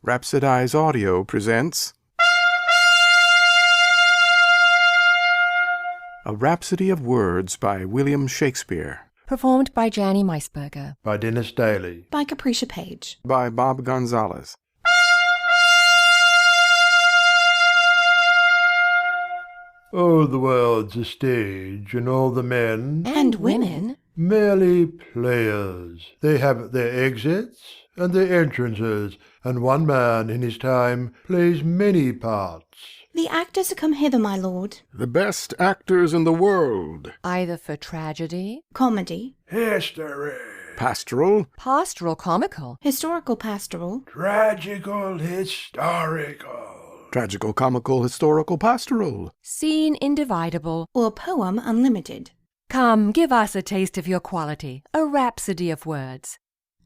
Rhapsodize Audio presents A Rhapsody of Words by William Shakespeare. Performed by Janny Meisberger. By Dennis Daly. By Capricia Page. By Bob Gonzalez. All the world's a stage, and all the men And women. merely players. They have their exits and their entrances, and one man in his time plays many parts. The actors are come hither, my lord. The best actors in the world. Either for tragedy, Comedy, History, Pastoral. pastoral comical, historical pastoral, tragical, historical. Tragical, comical, historical, pastoral. scene individable. or poem unlimited. Come, give us a taste of your quality, a rhapsody of words.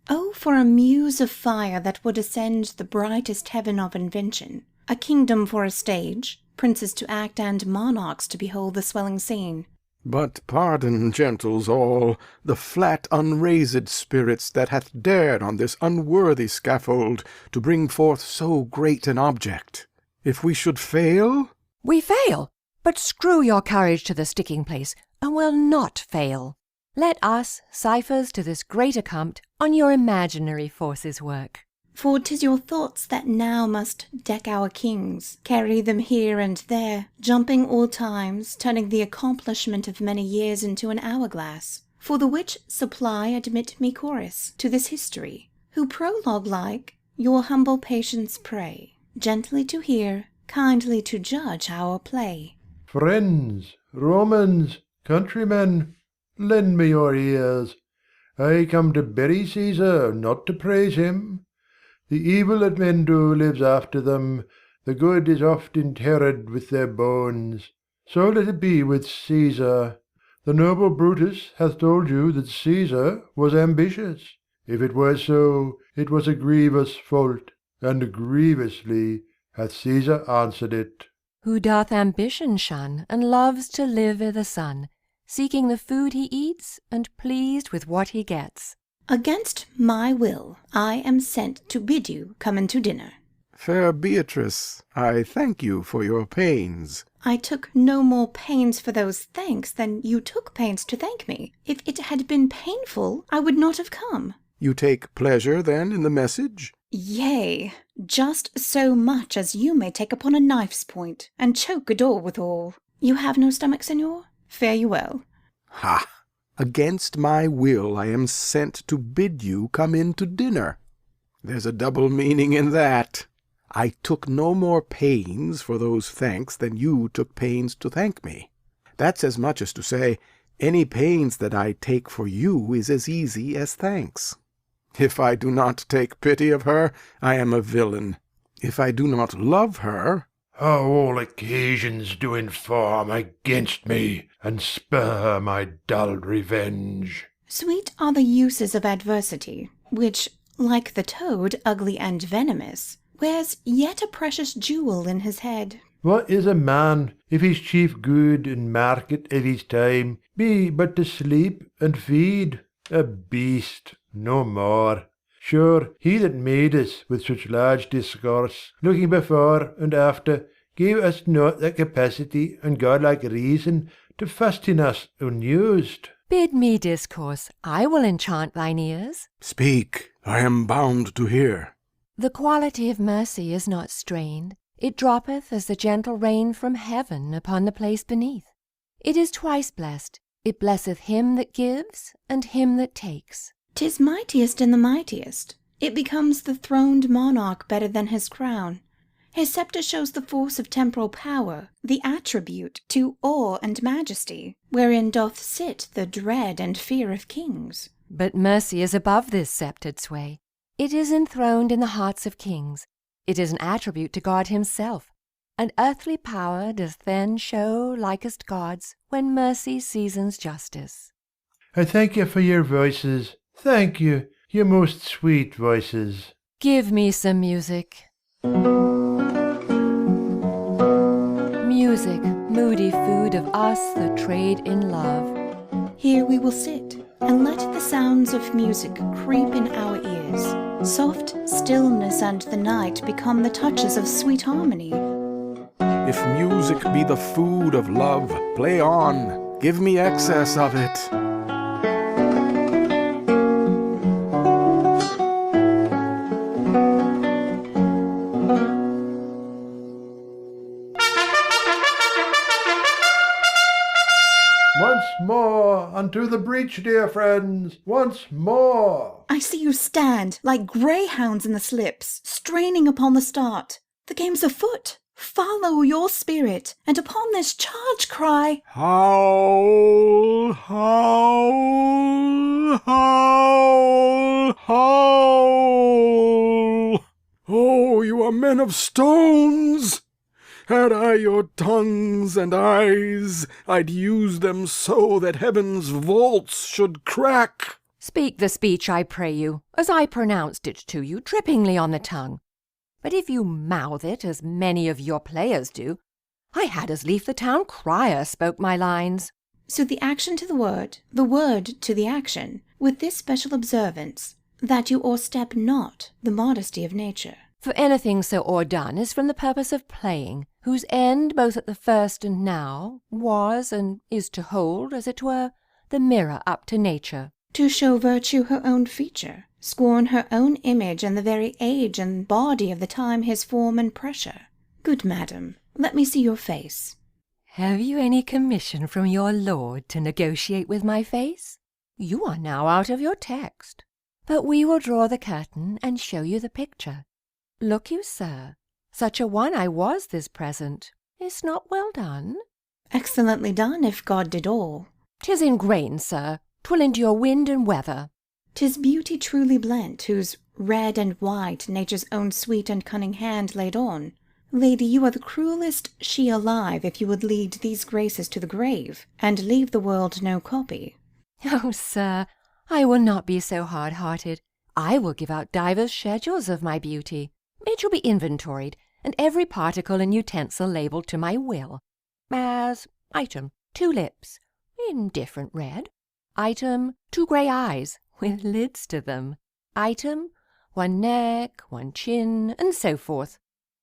Oh, for a muse of fire that would ascend the brightest heaven of invention, a kingdom for a stage, princes to act and monarchs to behold the swelling scene. But pardon, gentles all, the flat unraised spirits that hath dared on this unworthy scaffold to bring forth so great an object. If we should fail, We fail, but screw your courage to the sticking place, and we'll not fail. Let us, ciphers to this great accompt, on your imaginary forces work. For 'tis your thoughts that now must deck our kings, carry them here and there, jumping all times, turning the accomplishment of many years into an hourglass. For the which supply admit me chorus to this history, who prologue like your humble patience pray, gently to hear, kindly to judge our play. Friends, Romans, countrymen, lend me your ears. I come to bury Caesar, not to praise him. The evil that men do lives after them, the good is oft interred with their bones. So let it be with Caesar. The noble Brutus hath told you that Caesar was ambitious. If it were so, it was a grievous fault, and grievously hath Caesar answered it. Who doth ambition shun, and loves to live i' the sun, seeking the food he eats, and pleased with what he gets. Against my will, I am sent to bid you come into dinner. fair Beatrice, I thank you for your pains. I took no more pains for those thanks than you took pains to thank me. If it had been painful, I would not have come. You take pleasure, then, in the message? Yea, just so much as you may take upon a knife's point, and choke a door withal. You have no stomach, senor? Fare you well. Ha! Against my will I am sent to bid you come in to dinner. There's a double meaning in that. I took no more pains for those thanks than you took pains to thank me. That's as much as to say, any pains that I take for you is as easy as thanks. If I do not take pity of her, I am a villain. If I do not love her, How all occasions do inform against me, and spur my dull revenge. Sweet are the uses of adversity, which, like the toad, ugly and venomous, wears yet a precious jewel in his head. What is a man, if his chief good and market of his time be but to sleep and feed? A beast, no more. Sure, he that made us with such large discourse, looking before and after, gave us not that capacity and godlike reason to fasten us unused. Bid me discourse, I will enchant thine ears. speak, I am bound to hear. The quality of mercy is not strained. It droppeth as the gentle rain from heaven upon the place beneath. It is twice blessed. It blesseth him that gives and him that takes. 'Tis mightiest in the mightiest. It becomes the throned monarch better than his crown. His sceptre shows the force of temporal power, the attribute to awe and majesty, wherein doth sit the dread and fear of kings. But mercy is above this sceptred sway. It is enthroned in the hearts of kings. It is an attribute to God himself. And earthly power does then show likest God's when mercy seasons justice. I thank you for your voices. Thank you, your most sweet voices. Give me some music. Music, moody food of us that trade in love. Here we will sit, and let the sounds of music creep in our ears. Soft stillness and the night become the touches of sweet harmony. If music be the food of love, play on, give me excess of it. Once more unto the breach, dear friends, once more. I see you stand like greyhounds in the slips, straining upon the start. The game's afoot. Follow your spirit, and upon this charge cry, Howl, howl, howl, howl. Oh, you are men of stones! Had I your tongues and eyes, I'd use them so that heaven's vaults should crack. Speak the speech, I pray you, as I pronounced it to you, trippingly on the tongue. But if you mouth it, as many of your players do, I had as lief the town crier spoke my lines. So the action to the word to the action, with this special observance, that you o'erstep not the modesty of nature. For anything so o'erdone is from the purpose of playing, whose end, both at the first and now, was and is to hold, as it were, the mirror up to nature. To show virtue her own feature, scorn her own image, and the very age and body of the time his form and pressure. Good madam, let me see your face. Have you any commission from your lord to negotiate with my face? You are now out of your text. But we will draw the curtain and show you the picture. Look you, sir, such a one I was this present. Is not well done? Excellently done, if God did all. 'Tis in grain, sir. 'Twill endure wind and weather. 'Tis beauty truly blent, whose red and white nature's own sweet and cunning hand laid on. Lady, you are the cruellest she alive, if you would lead these graces to the grave, and leave the world no copy. Oh, sir, I will not be so hard-hearted. I will give out divers schedules of my beauty. It shall be inventoried, and every particle and utensil labelled to my will. As, item, 2 lips, indifferent red. Item, 2 grey eyes, with lids to them. Item, 1 neck, 1 chin, and so forth.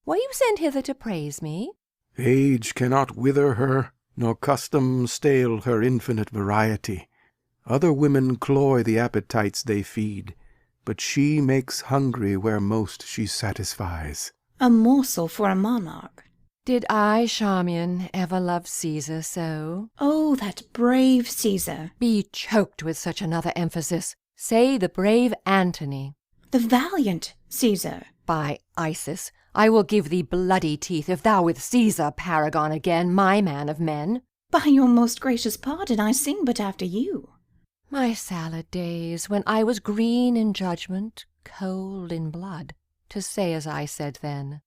Were you sent hither to praise me? Age cannot wither her, nor custom stale her infinite variety. Other women cloy the appetites they feed, but she makes hungry where most she satisfies. A morsel for a monarch. Did I, Charmian, ever love Caesar so? Oh, that brave Caesar! Be choked with such another emphasis. Say the brave Antony. The valiant Caesar! By Isis, I will give thee bloody teeth if thou with Caesar paragon again, my man of men. By your most gracious pardon, I sing but after you. My salad days, when I was green in judgment, cold in blood, to say as I said then.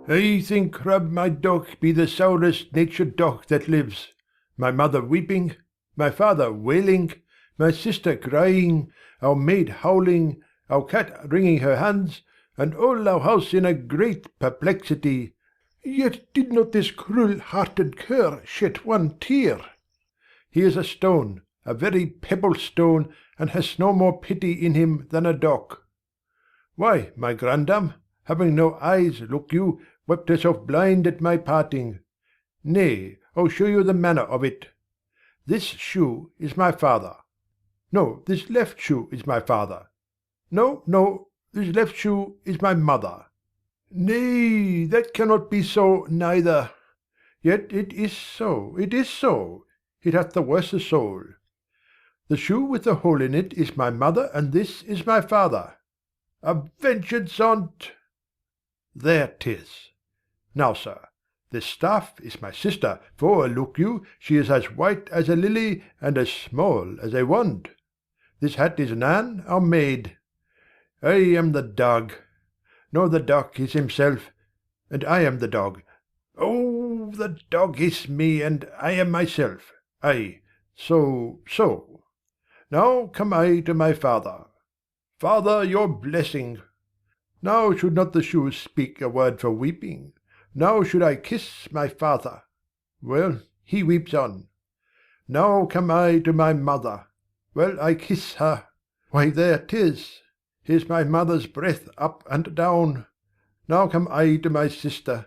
I think Crab my dog be the sourest natured dog that lives. My mother weeping, my father wailing, my sister crying, our maid howling, our cat wringing her hands, and all our house in a great perplexity. Yet did not this cruel-hearted cur shed 1 tear. He is a stone, a very pebble stone, and has no more pity in him than a dog. Why, my grandam, having no eyes, look you, wept herself blind at my parting. Nay, I'll show you the manner of it. This shoe is my father. No, this left shoe is my father. No, this left shoe is my mother. Nay, that cannot be so neither. Yet it is so, it is so. It hath the worser soul. The shoe with the hole in it is my mother, and this is my father. A vengeance on't! There 'tis. Now, sir, this staff is my sister, for, look you, she is as white as a lily, and as small as a wand. This hat is Nan, our maid. I am the dog. No, the dog is himself, and I am the dog. Oh, the dog is me, and I am myself. Aye, so. Now come I to my father. Father, your blessing. Now should not the shoe speak a word for weeping. Now should I kiss my father. Well, he weeps on. Now come I to my mother. Well, I kiss her. Why, there 'tis. Here's my mother's breath up and down. Now come I to my sister.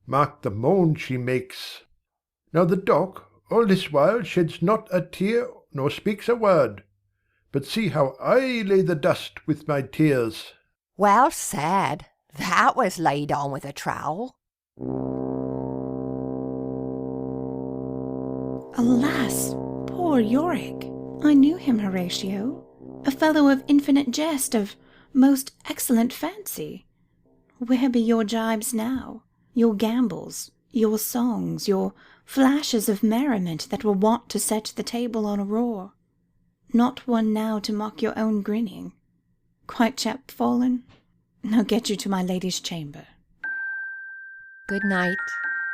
Mark the moan she makes. Now the dog all this while sheds not a tear nor speaks a word. But see how I lay the dust with my tears. Well said. That was laid on with a trowel. Alas, poor Yorick! I knew him, Horatio, a fellow of infinite jest, of most excellent fancy. Where be your gibes now, your gambols, your songs, your flashes of merriment that were wont to set the table on a roar? Not one now to mock your own grinning. Quite chapfallen? Now get you to my lady's chamber. Good night,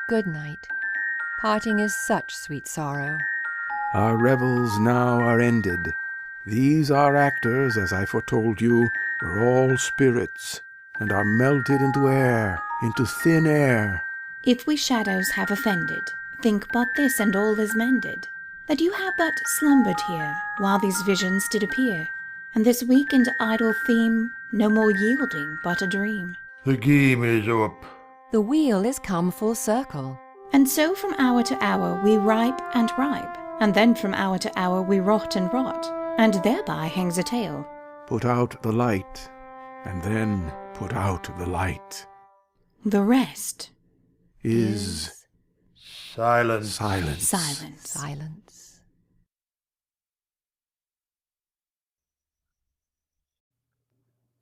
good night. Parting is such sweet sorrow. Our revels now are ended. These our actors, as I foretold you, were all spirits, and are melted into air, into thin air. If we shadows have offended, think but this, and all is mended, that you have but slumbered here, while these visions did appear, and this weak and idle theme no more yielding but a dream. The game is up. The wheel is come full circle. And so from hour to hour we ripe and ripe, and then from hour to hour we rot and rot, and thereby hangs a tale. Put out the light, and then put out the light. The rest Is Silence. silence. silence. Silence.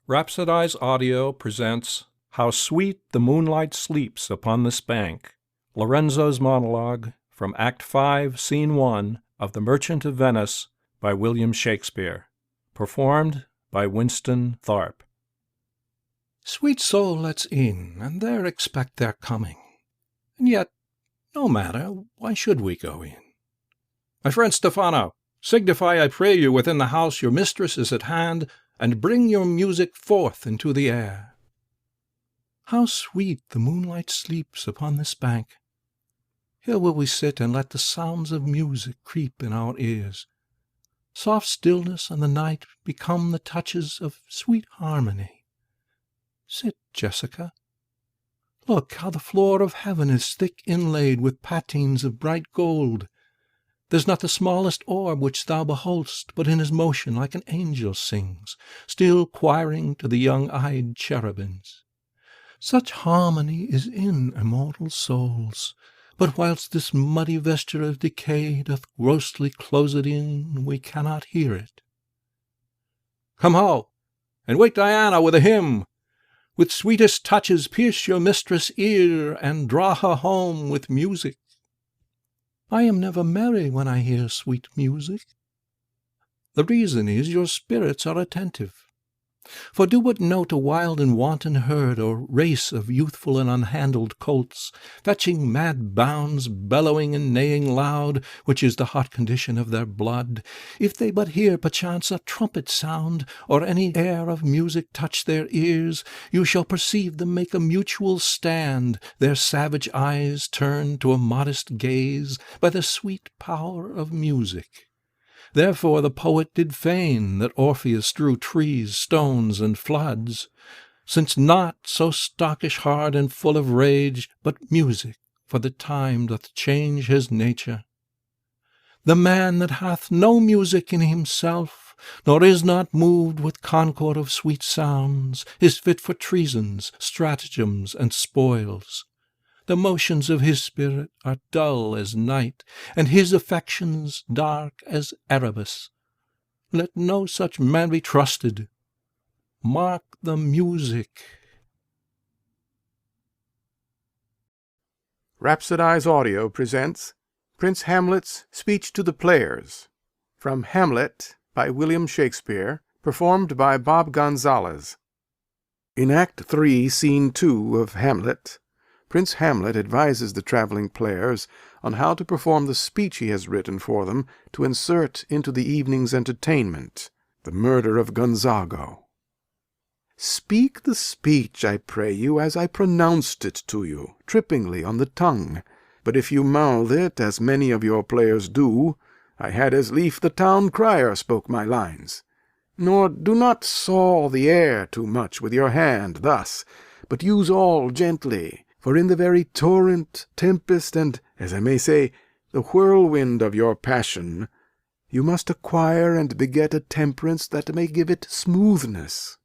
Rhapsodize Audio presents How Sweet the Moonlight Sleeps Upon This Bank, Lorenzo's monologue from Act 5, Scene 1 of The Merchant of Venice by William Shakespeare, performed by Winston Tharp. Sweet soul lets in, and there expect their coming. And yet, no matter, why should we go in? My friend Stephano, signify, I pray you, within the house your mistress is at hand, and bring your music forth into the air. How sweet the moonlight sleeps upon this bank! Here will we sit and let the sounds of music creep in our ears. Soft stillness and the night become the touches of sweet harmony. Sit, Jessica. Look how the floor of heaven is thick inlaid with patines of bright gold. There's not the smallest orb which thou behold'st, but in his motion like an angel sings, still choiring to the young-eyed cherubims. Such harmony is in immortal souls, but whilst this muddy vesture of decay doth grossly close it in, we cannot hear it. Come ho, and wake Diana with a hymn. With sweetest touches pierce your mistress' ear, and draw her home with music. I am never merry when I hear sweet music. The reason is your spirits are attentive. For do but note a wild and wanton herd or race of youthful and unhandled colts, fetching mad bounds, bellowing and neighing loud, which is the hot condition of their blood. If they but hear perchance a trumpet sound, or any air of music touch their ears, you shall perceive them make a mutual stand, their savage eyes turned to a modest gaze by the sweet power of music. Therefore the poet did feign that Orpheus drew trees, stones, and floods, since naught so stockish, hard, and full of rage, but music for the time doth change his nature. The man that hath no music in himself, nor is not moved with concord of sweet sounds, is fit for treasons, stratagems, and spoils. The motions of his spirit are dull as night, and his affections dark as Erebus. Let no such man be trusted. Mark the music. Rhapsodize Audio presents Prince Hamlet's Speech to the Players, from Hamlet by William Shakespeare, performed by Bob Gonzalez. In Act 3, Scene 2 of Hamlet, Prince Hamlet advises the travelling players on how to perform the speech he has written for them to insert into the evening's entertainment, The Murder of Gonzago. Speak the speech, I pray you, as I pronounced it to you, trippingly on the tongue. But if you mouth it, as many of your players do, I had as lief the town crier spoke my lines. Nor do not saw the air too much with your hand thus, but use all gently, for in the very torrent, tempest, and, as I may say, the whirlwind of your passion, you must acquire and beget a temperance that may give it smoothness.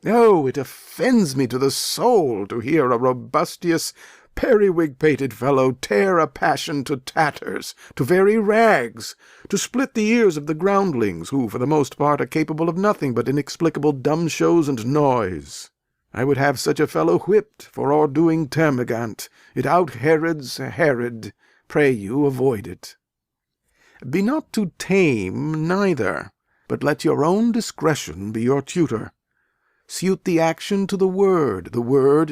Oh, it offends me to the soul to hear a robustious, periwig-pated fellow tear a passion to tatters, to very rags, to split the ears of the groundlings, who for the most part are capable of nothing but inexplicable dumb shows and noise. I would have such a fellow whipped for o'erdoing termagant. It out-Herods Herod. Pray you, avoid it. Be not too tame neither, but let your own discretion be your tutor. Suit the action to the word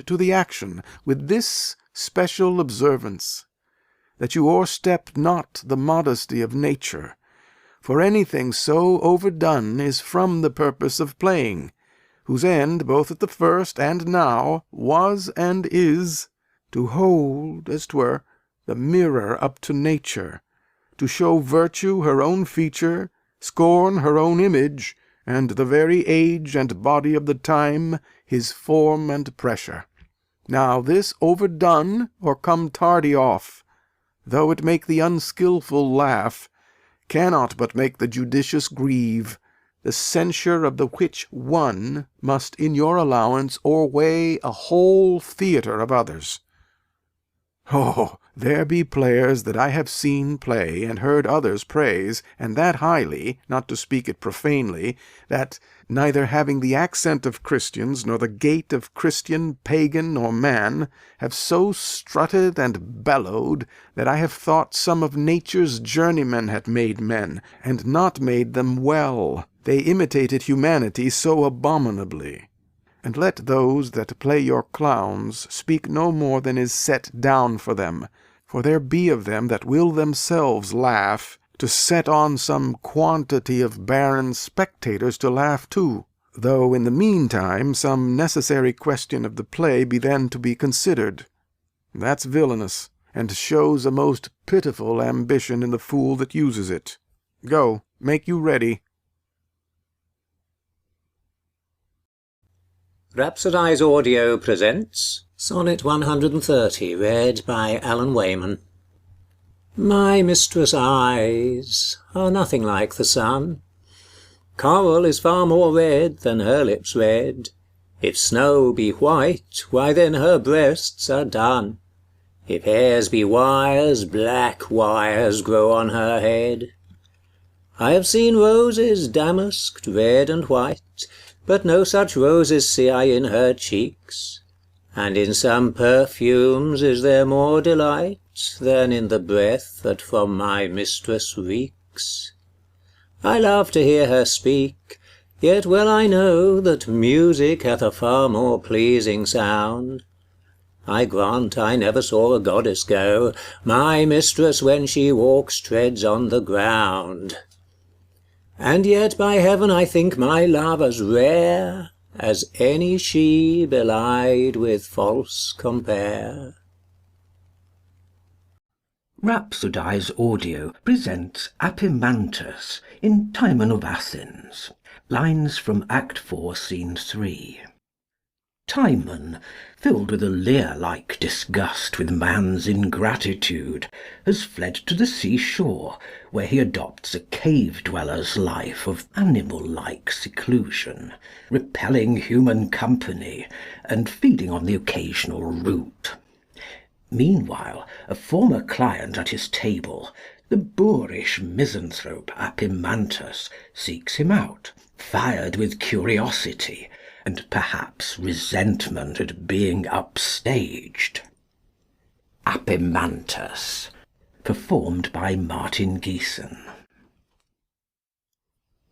to the action, with this special observance, that you o'erstep not the modesty of nature, for anything so overdone is from the purpose of playing, whose end, both at the first and now, was and is, to hold, as 'twere, the mirror up to nature, to show virtue her own feature, scorn her own image, and the very age and body of the time his form and pressure. Now this overdone, or come tardy off, though it make the unskilful laugh, cannot but make the judicious grieve, the censure of the which one must in your allowance o'erweigh a whole theatre of others. Oh, there be players that I have seen play and heard others praise, and that highly, not to speak it profanely, that, neither having the accent of Christians, nor the gait of Christian, pagan, or man, have so strutted and bellowed, that I have thought some of nature's journeymen had made men, and not made them well. They imitated humanity so abominably. And let those that play your clowns speak no more than is set down for them, for there be of them that will themselves laugh, to set on some quantity of barren spectators to laugh too, though in the meantime some necessary question of the play be then to be considered. That's villainous, and shows a most pitiful ambition in the fool that uses it. Go, make you ready. Rhapsodize Audio presents Sonnet 130, read by Alan Wayman. My mistress' eyes are nothing like the sun. Coral is far more red than her lips red. If snow be white, why then her breasts are dun. If hairs be wires, black wires grow on her head. I have seen roses damasked, red and white, but no such roses see I in her cheeks, and in some perfumes is there more delight than in the breath that from my mistress reeks. I love to hear her speak, yet well I know that music hath a far more pleasing sound. I grant I never saw a goddess go, my mistress when she walks treads on the ground. And yet by heaven I think my love as rare as any she belied with false compare. Rhapsodize Audio presents Epimantus in Timon of Athens. Lines from Act 4, Scene 3. Timon, filled with a Lear-like disgust with man's ingratitude, has fled to the sea-shore, where he adopts a cave-dweller's life of animal-like seclusion, repelling human company, and feeding on the occasional root. Meanwhile, a former client at his table, the boorish misanthrope Epimantus, seeks him out, fired with curiosity, and perhaps resentment at being upstaged. Epimantus, performed by Martin Geeson.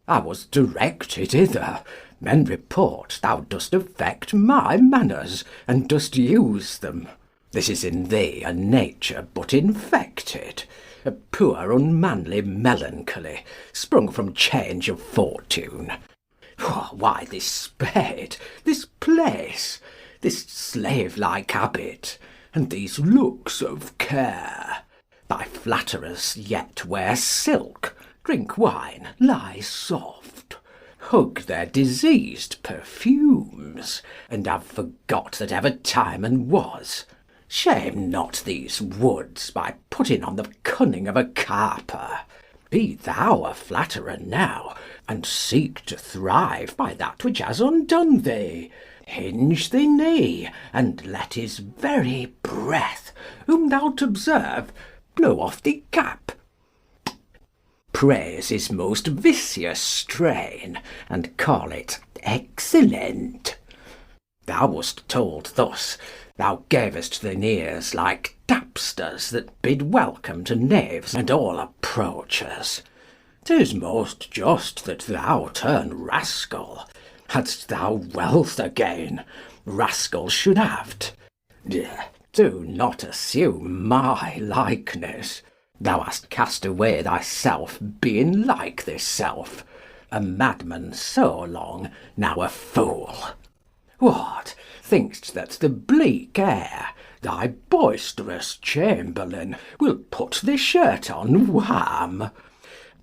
I was directed hither. Men report thou dost affect my manners, and dost use them. This is in thee a nature but infected, a poor unmanly melancholy, sprung from change of fortune. Why this bed, this place, this slave-like habit, and these looks of care? Thy flatterers yet wear silk, drink wine, lie soft, hug their diseased perfumes, and have forgot that ever Timon was. Shame not these woods by putting on the cunning of a carper. Be thou a flatterer now, and seek to thrive by that which has undone thee. Hinge thy knee, and let his very breath, whom thou'lt observe, blow off thy cap. Praise his most vicious strain, and call it excellent. Thou wast told thus, thou gavest thine ears like tapsters that bid welcome to knaves and all approachers. 'Tis most just that thou turn rascal. Hadst thou wealth again, rascal should have't. Do not assume my likeness. Thou hast cast away thyself, being like thyself. A madman so long, now a fool. What, think'st that the bleak air, thy boisterous chamberlain, will put thy shirt on warm?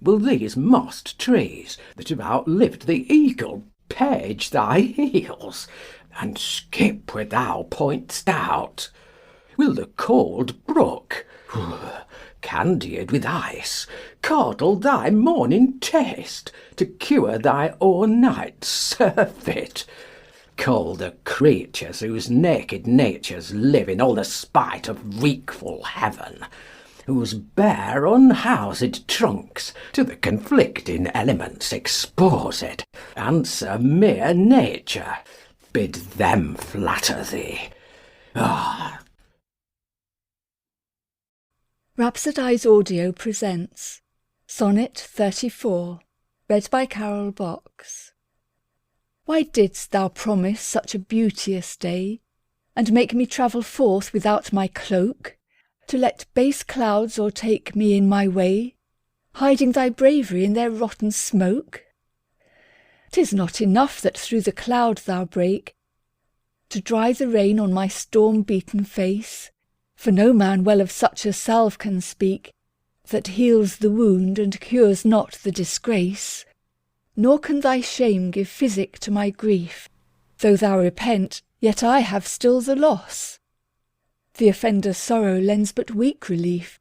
Will these mossed trees, that have outlived the eagle, page thy heels, and skip where thou point'st out? Will the cold brook, candied with ice, coddle thy morning taste, to cure thy o'ernight surfeit? Call the creatures whose naked natures live in all the spite of wreakful heaven, whose bare unhoused trunks to the conflicting elements exposed, answer mere nature, bid them flatter thee. Rhapsodize Audio presents Sonnet 34, read by Carol Box. Why didst thou promise such a beauteous day, and make me travel forth without my cloak, to let base clouds o'ertake me in my way, hiding thy bravery in their rotten smoke? 'Tis not enough that through the cloud thou break, to dry the rain on my storm-beaten face, for no man well of such a salve can speak, that heals the wound and cures not the disgrace. Nor can thy shame give physic to my grief. Though thou repent, yet I have still the loss. The offender's sorrow lends but weak relief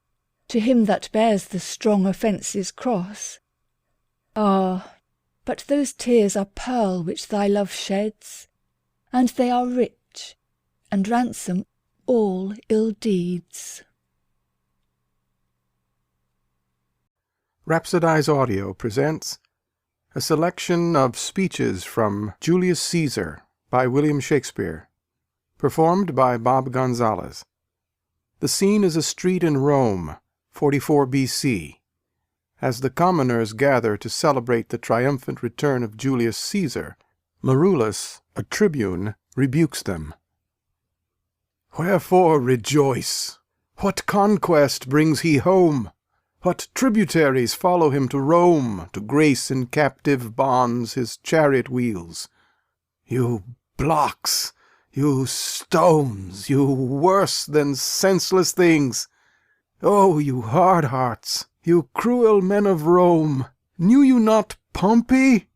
to him that bears the strong offence's cross. Ah, but those tears are pearl which thy love sheds, and they are rich, and ransom all ill deeds. Rhapsodize Audio presents a selection of speeches from Julius Caesar by William Shakespeare, performed by Bob Gonzalez. The scene is a street in Rome, 44 B.C. As the commoners gather to celebrate the triumphant return of Julius Caesar, Marulus, a tribune, rebukes them. Wherefore rejoice? What conquest brings he home? What tributaries follow him to Rome, to grace in captive bonds his chariot wheels? You blocks, you stones, you worse than senseless things! Oh, you hard hearts, you cruel men of Rome, knew you not Pompey?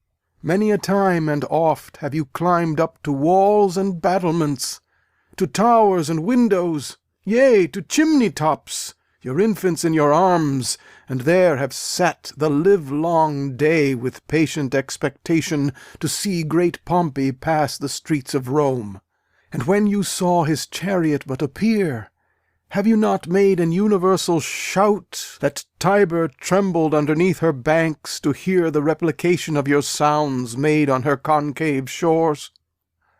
Many a time and oft have you climbed up to walls and battlements, to towers and windows, yea, to chimney-tops, your infants in your arms, and there have sat the livelong day with patient expectation to see great Pompey pass the streets of Rome. And when you saw his chariot but appear, have you not made an universal shout, that Tiber trembled underneath her banks to hear the replication of your sounds made on her concave shores?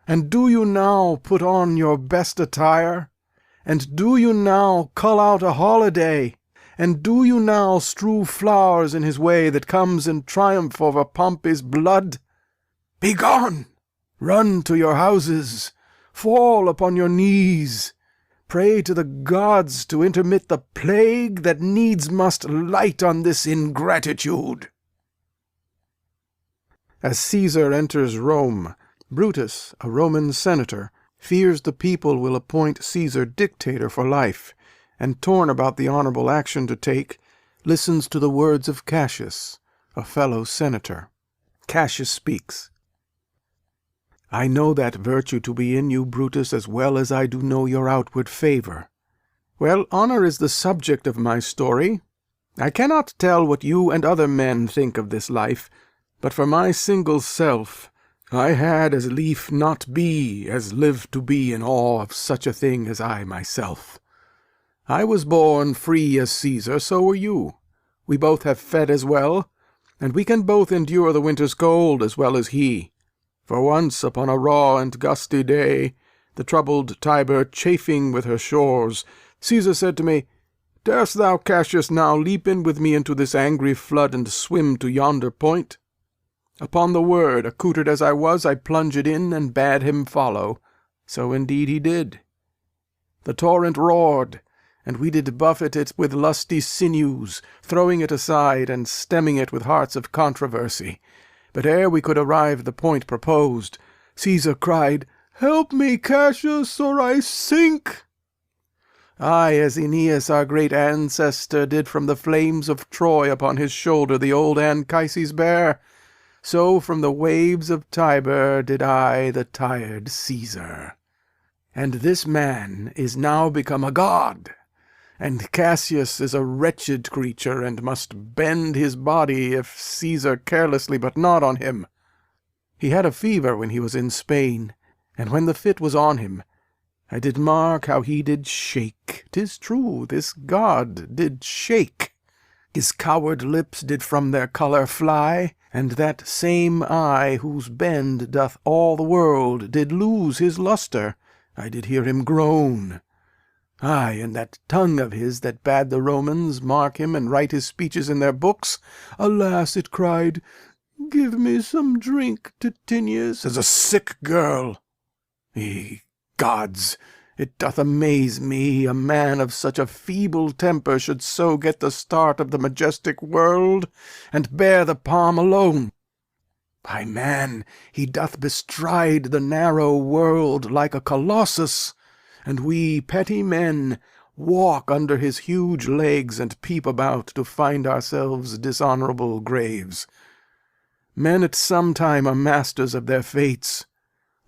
And do you now put on your best attire? And do you now cull out a holiday? And do you now strew flowers in his way that comes in triumph over Pompey's blood? Begone! Run to your houses! Fall upon your knees! Pray to the gods to intermit the plague that needs must light on this ingratitude. As Caesar enters Rome, Brutus, a Roman senator, fears the people will appoint Caesar dictator for life, and torn about the honourable action to take, listens to the words of Cassius, a fellow senator. Cassius speaks. I know that virtue to be in you, Brutus, as well as I do know your outward favour. Well, honour is the subject of my story. I cannot tell what you and other men think of this life, but for my single self, I had as lief not be as live to be in awe of such a thing as I myself. I was born free as Caesar, so were you. We both have fed as well, and we can both endure the winter's cold as well as he. For once upon a raw and gusty day, the troubled Tiber chafing with her shores, Caesar said to me, Darest thou, Cassius, now leap in with me into this angry flood and swim to yonder point? Upon the word, accoutred as I was, I plunged in and bade him follow. So indeed he did. The torrent roared, and we did buffet it with lusty sinews, throwing it aside and stemming it with hearts of controversy. But ere we could arrive the point proposed, Caesar cried, Help me, Cassius, or I sink. Ay, as Aeneas, our great ancestor, did from the flames of Troy upon his shoulder the old Anchises bear, so from the waves of Tiber did I the tired Caesar. And this man is now become a god, and Cassius is a wretched creature, and must bend his body if Caesar carelessly but not on him. He had a fever when he was in Spain, and when the fit was on him, I did mark how he did shake. 'Tis true, this god did shake. His coward lips did from their colour fly, and that same eye whose bend doth all the world did lose his lustre. I did hear him groan. Ay, and that tongue of his that bade the Romans mark him and write his speeches in their books, alas, it cried, Give me some drink, Titinius, as a sick girl. Ye gods, it doth amaze me a man of such a feeble temper should so get the start of the majestic world, and bear the palm alone. By man, he doth bestride the narrow world like a colossus, and we petty men walk under his huge legs and peep about to find ourselves dishonourable graves. Men at some time are masters of their fates.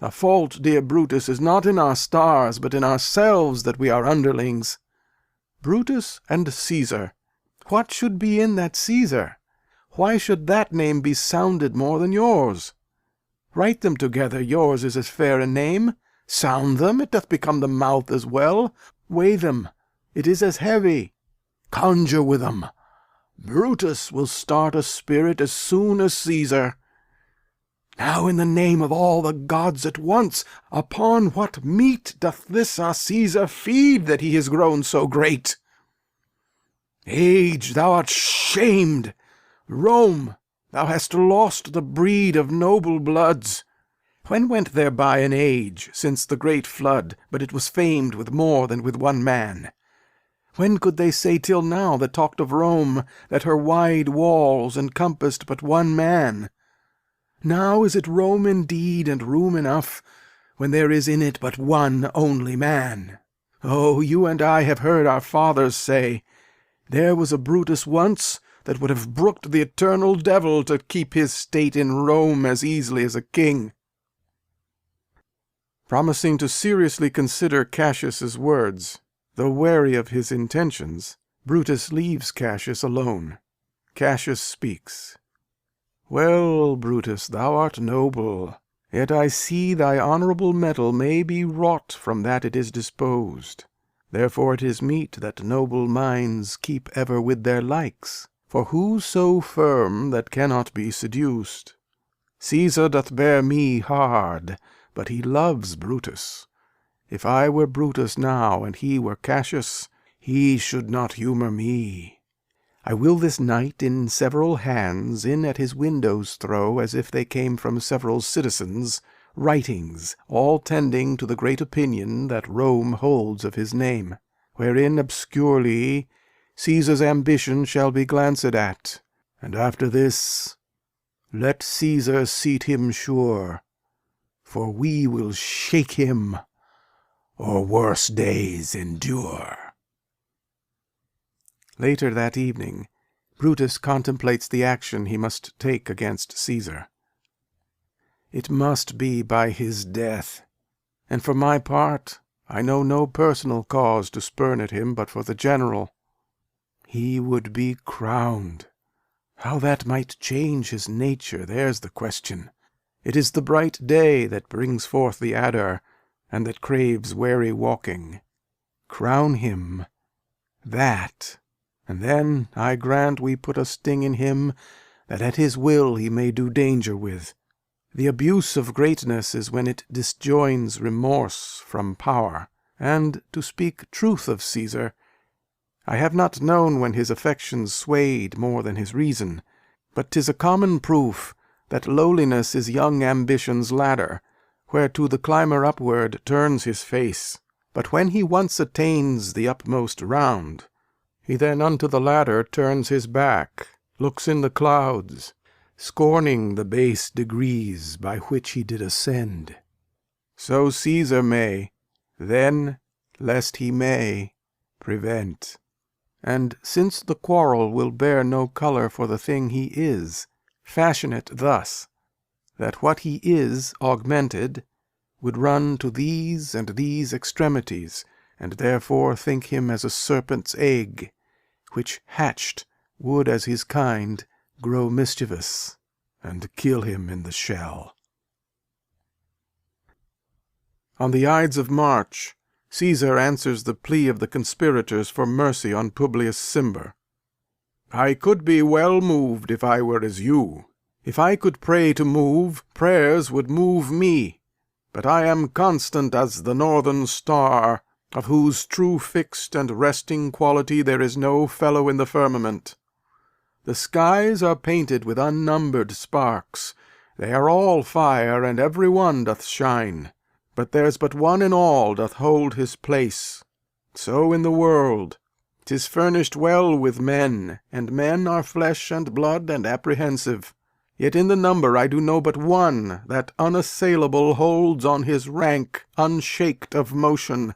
The fault, dear Brutus, is not in our stars, but in ourselves that we are underlings. Brutus and Caesar. What should be in that Caesar? Why should that name be sounded more than yours? Write them together, yours is as fair a name. Sound them, it doth become the mouth as well. Weigh them, it is as heavy. Conjure with them. Brutus will start a spirit as soon as Caesar. Now, in the name of all the gods at once, upon what meat doth this our Caesar feed that he is grown so great? Age, thou art shamed. Rome, thou hast lost the breed of noble bloods. When went there by an age, since the great flood, but it was famed with more than with one man? When could they say till now that talked of Rome, that her wide walls encompassed but one man? Now is it Rome indeed, and room enough, when there is in it but one only man? Oh, you and I have heard our fathers say, There was a Brutus once that would have brooked the eternal devil to keep his state in Rome as easily as a king. Promising to seriously consider Cassius's words, though wary of his intentions, Brutus leaves Cassius alone. Cassius speaks. Well, Brutus, thou art noble, yet I see thy honourable metal may be wrought from that it is disposed. Therefore it is meet that noble minds keep ever with their likes, for who so firm that cannot be seduced? Caesar doth bear me hard, but he loves Brutus. If I were Brutus now, and he were Cassius, he should not humour me. I will this night in several hands in at his windows throw, as if they came from several citizens, writings, all tending to the great opinion that Rome holds of his name, wherein obscurely Caesar's ambition shall be glanced at, and after this let Caesar seat him sure, for we will shake him, or worse days endure. Later that evening, Brutus contemplates the action he must take against Caesar. It must be by his death, and for my part, I know no personal cause to spurn at him but for the general. He would be crowned. How that might change his nature, there's the question. It is the bright day that brings forth the adder, and that craves wary walking. Crown him, that, and then I grant we put a sting in him, that at his will he may do danger with. The abuse of greatness is when it disjoins remorse from power, and, to speak truth of Caesar, I have not known when his affections swayed more than his reason, but 'tis a common proof that lowliness is young ambition's ladder, whereto the climber upward turns his face. But when he once attains the upmost round, he then unto the ladder turns his back, looks in the clouds, scorning the base degrees by which he did ascend. So Caesar may, then, lest he may, prevent. And since the quarrel will bear no colour for the thing he is, fashion it thus, that what he is augmented would run to these and these extremities, and therefore think him as a serpent's egg, which hatched would as his kind grow mischievous, and kill him in the shell. On the Ides of March, Caesar answers the plea of the conspirators for mercy on Publius Cimber. I could be well moved if I were as you. If I could pray to move, prayers would move me. But I am constant as the northern star, of whose true fixed and resting quality there is no fellow in the firmament. The skies are painted with unnumbered sparks. They are all fire, and every one doth shine. But there's but one in all doth hold his place. So in the world. 'Tis furnished well with men, and men are flesh and blood and apprehensive. Yet in the number I do know but one, that unassailable holds on his rank, unshaked of motion.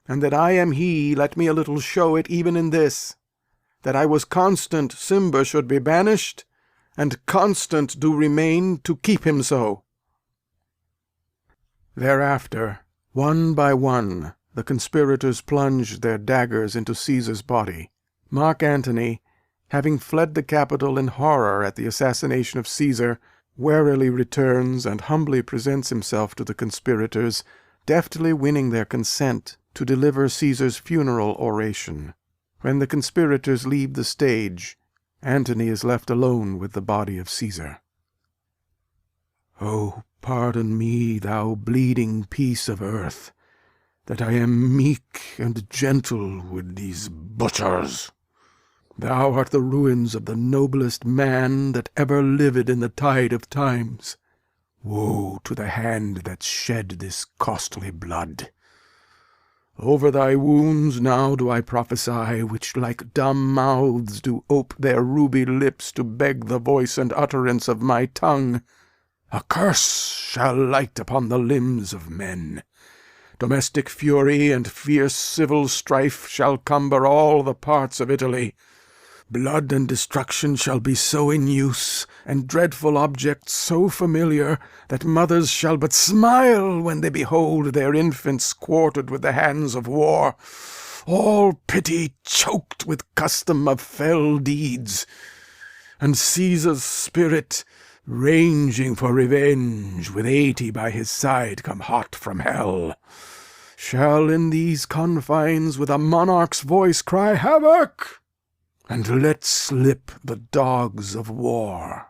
And that I am he, let me a little show it even in this, that I was constant Cimber should be banished, and constant do remain to keep him so. Thereafter, one by one, the conspirators plunged their daggers into Caesar's body. Mark Antony, having fled the Capitol in horror at the assassination of Caesar, warily returns and humbly presents himself to the conspirators, deftly winning their consent to deliver Caesar's funeral oration. When the conspirators leave the stage, Antony is left alone with the body of Caesar. Oh, pardon me, thou bleeding piece of earth, that I am meek and gentle with these butchers. Thou art the ruins of the noblest man that ever lived in the tide of times. Woe to the hand that shed this costly blood. Over thy wounds now do I prophesy, which like dumb mouths do ope their ruby lips to beg the voice and utterance of my tongue. A curse shall light upon the limbs of men. Domestic fury and fierce civil strife shall cumber all the parts of Italy. Blood and destruction shall be so in use, and dreadful objects so familiar, that mothers shall but smile when they behold their infants quartered with the hands of war, all pity choked with custom of fell deeds, and Caesar's spirit, ranging for revenge, with 80 by his side come hot from hell, shall in these confines with a monarch's voice cry havoc, and let slip the dogs of war,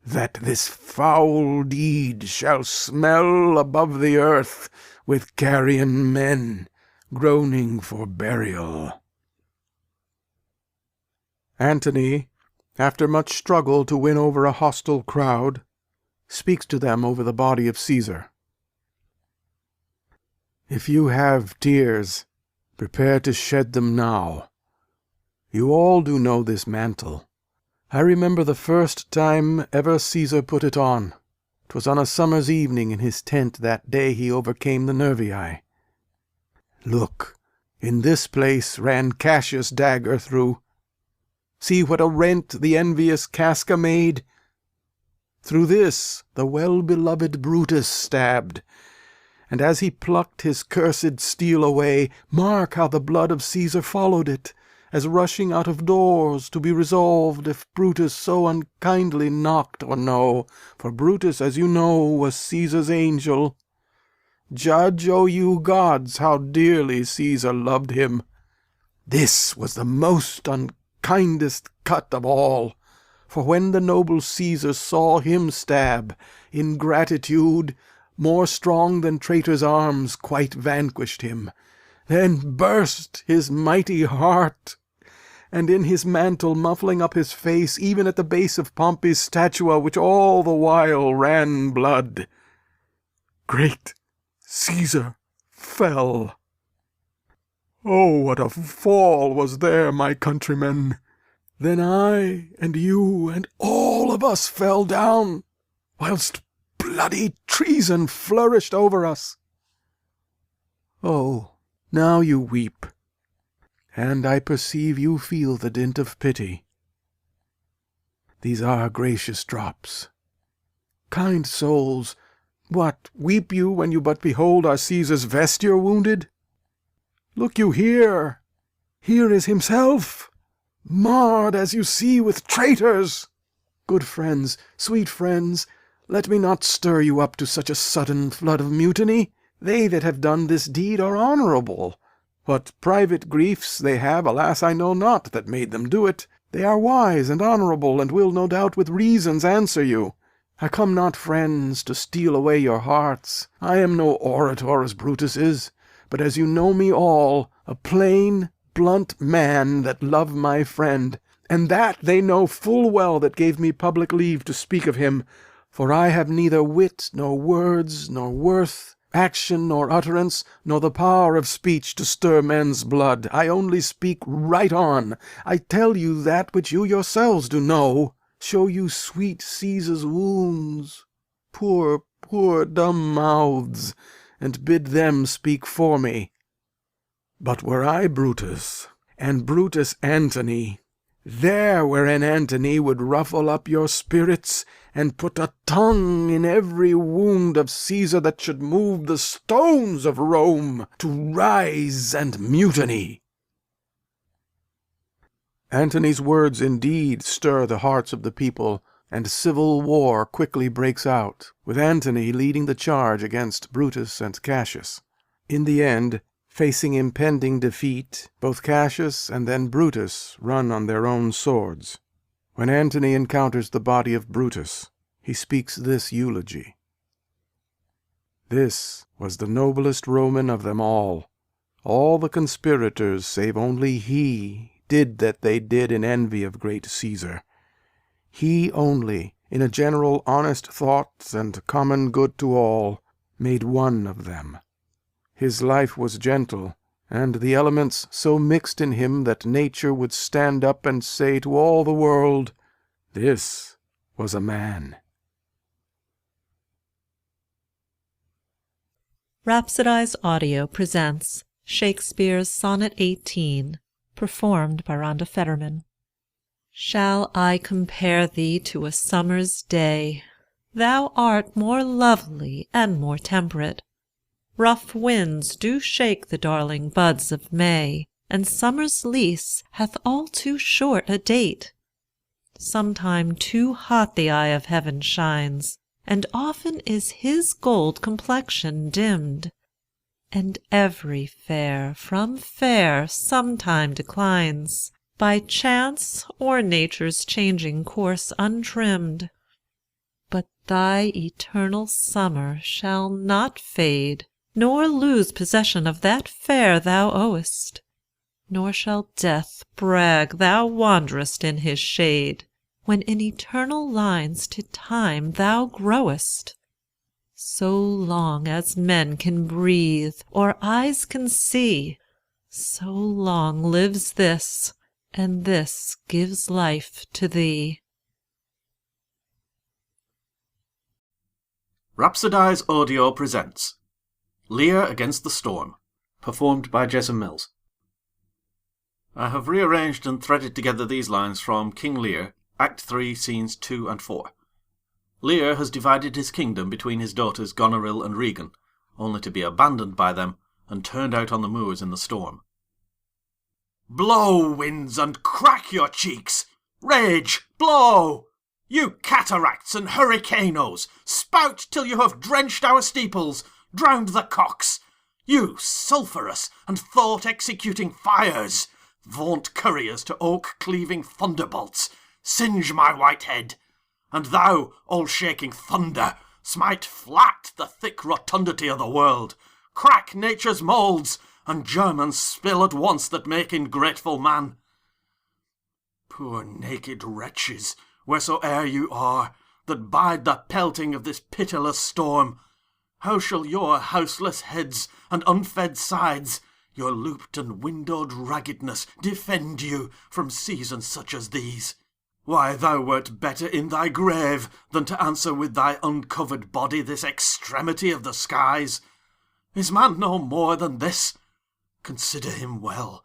that this foul deed shall smell above the earth with carrion men groaning for burial. Antony, after much struggle to win over a hostile crowd, speaks to them over the body of Caesar. If you have tears, prepare to shed them now. You all do know this mantle. I remember the first time ever Caesar put it on. 'Twas on a summer's evening in his tent that day he overcame the Nervii. Look, in this place ran Cassius' dagger through. See what a rent the envious Casca made! Through this the well-beloved Brutus stabbed, and as he plucked his cursed steel away, mark how the blood of Caesar followed it, as rushing out of doors, to be resolved if Brutus so unkindly knocked or no, for Brutus, as you know, was Caesar's angel. Judge, O you gods, how dearly Caesar loved him. This was the most unkindest cut of all, for when the noble Caesar saw him stab, ingratitude, more strong than traitor's arms, quite vanquished him, then burst his mighty heart, and in his mantle muffling up his face, even at the base of Pompey's statua, which all the while ran blood, great Caesar fell. Oh, what a fall was there, my countrymen! Then I and you and all of us fell down, whilst bloody treason flourished over us. Oh, now you weep, and I perceive you feel the dint of pity. These are gracious drops. Kind souls, what, weep you when you but behold our Caesar's vesture wounded? Look you here! Here is himself, marred as you see with traitors. Good friends, sweet friends, let me not stir you up to such a sudden flood of mutiny. They that have done this deed are honourable. What private griefs they have, alas, I know not, that made them do it. They are wise and honourable, and will, no doubt, with reasons answer you. I come not, friends, to steal away your hearts. I am no orator as Brutus is, but as you know me all, a plain, blunt man that love my friend, and that they know full well that gave me public leave to speak of him, for I have neither wit, nor words, nor worth, action, nor utterance, nor the power of speech to stir men's blood. I only speak right on. I tell you that which you yourselves do know, show you sweet Caesar's wounds, poor, poor dumb mouths, and bid them speak for me. But were I Brutus, and Brutus Antony, there where an Antony would ruffle up your spirits, and put a tongue in every wound of Caesar that should move the stones of Rome to rise and mutiny. Antony's words indeed stir the hearts of the people, and civil war quickly breaks out, with Antony leading the charge against Brutus and Cassius. In the end, facing impending defeat, both Cassius and then Brutus run on their own swords. When Antony encounters the body of Brutus, he speaks this eulogy. This was the noblest Roman of them all. All the conspirators, save only he, did that they did in envy of great Caesar. He only, in a general honest thought and common good to all, made one of them. His life was gentle, and the elements so mixed in him that nature would stand up and say to all the world, "This was a man." Rhapsodize Audio presents Shakespeare's Sonnet 18, performed by Rhonda Fetterman. Shall I compare thee to a summer's day? Thou art more lovely and more temperate. Rough winds do shake the darling buds of May, and summer's lease hath all too short a date. Sometime too hot the eye of heaven shines, and often is his gold complexion dimmed. And every fair from fair sometime declines, by chance or nature's changing course untrimmed. But thy eternal summer shall not fade, nor lose possession of that fair thou owest, nor shall death brag thou wanderest in his shade, when in eternal lines to time thou growest. So long as men can breathe or eyes can see, so long lives this, and this gives life to thee. Rhapsodize Audio presents Lear Against the Storm, performed by Jason Mills. I have rearranged and threaded together these lines from King Lear, Act 3, Scenes 2 and 4. Lear has divided his kingdom between his daughters Goneril and Regan, only to be abandoned by them and turned out on the moors in the storm. Blow, winds, and crack your cheeks! Rage, blow! You cataracts and hurricanos, spout till you have drenched our steeples, drowned the cocks! You sulphurous and thought-executing fires! Vaunt couriers to oak-cleaving thunderbolts, singe my white head! And thou, all-shaking thunder, smite flat the thick rotundity of the world, crack nature's moulds, and Germans spill at once that make ingrateful man. Poor naked wretches, wheresoe'er you are, that bide the pelting of this pitiless storm, how shall your houseless heads and unfed sides, your looped and windowed raggedness, defend you from seasons such as these? Why, thou wert better in thy grave than to answer with thy uncovered body this extremity of the skies. Is man no more than this? Consider him well.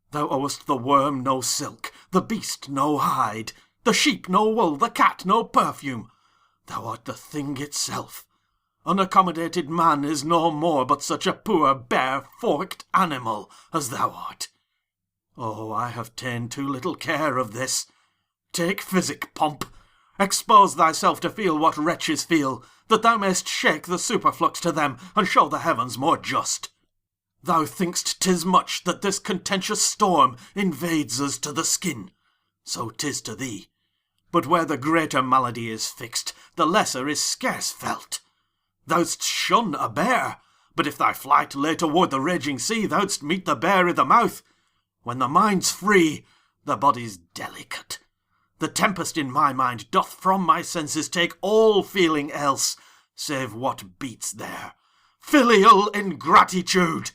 Thou owest the worm no silk, the beast no hide, the sheep no wool, the cat no perfume. Thou art the thing itself. Unaccommodated man is no more but such a poor, bare, forked animal as thou art. Oh, I have ta'en too little care of this. Take physic, pomp. Expose thyself to feel what wretches feel, that thou mayst shake the superflux to them, and show the heavens more just. Thou think'st 'tis much that this contentious storm invades us to the skin. So 'tis to thee. But where the greater malady is fixed, the lesser is scarce felt. Thou'dst shun a bear, but if thy flight lay toward the raging sea, thou'dst meet the bear i' the mouth. When the mind's free, the body's delicate. The tempest in my mind doth from my senses take all feeling else, save what beats there. Filial ingratitude!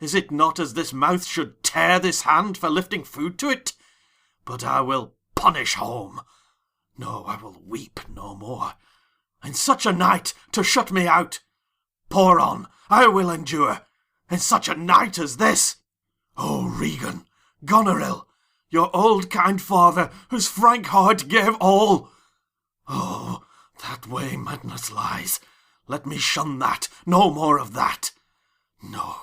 Is it not as this mouth should tear this hand for lifting food to it? But I will punish home. No, I will weep no more. In such a night to shut me out! Pour on, I will endure. In such a night as this! O Regan, Goneril, your old kind father, whose frank heart gave all! Oh, that way madness lies. Let me shun that, no more of that. No,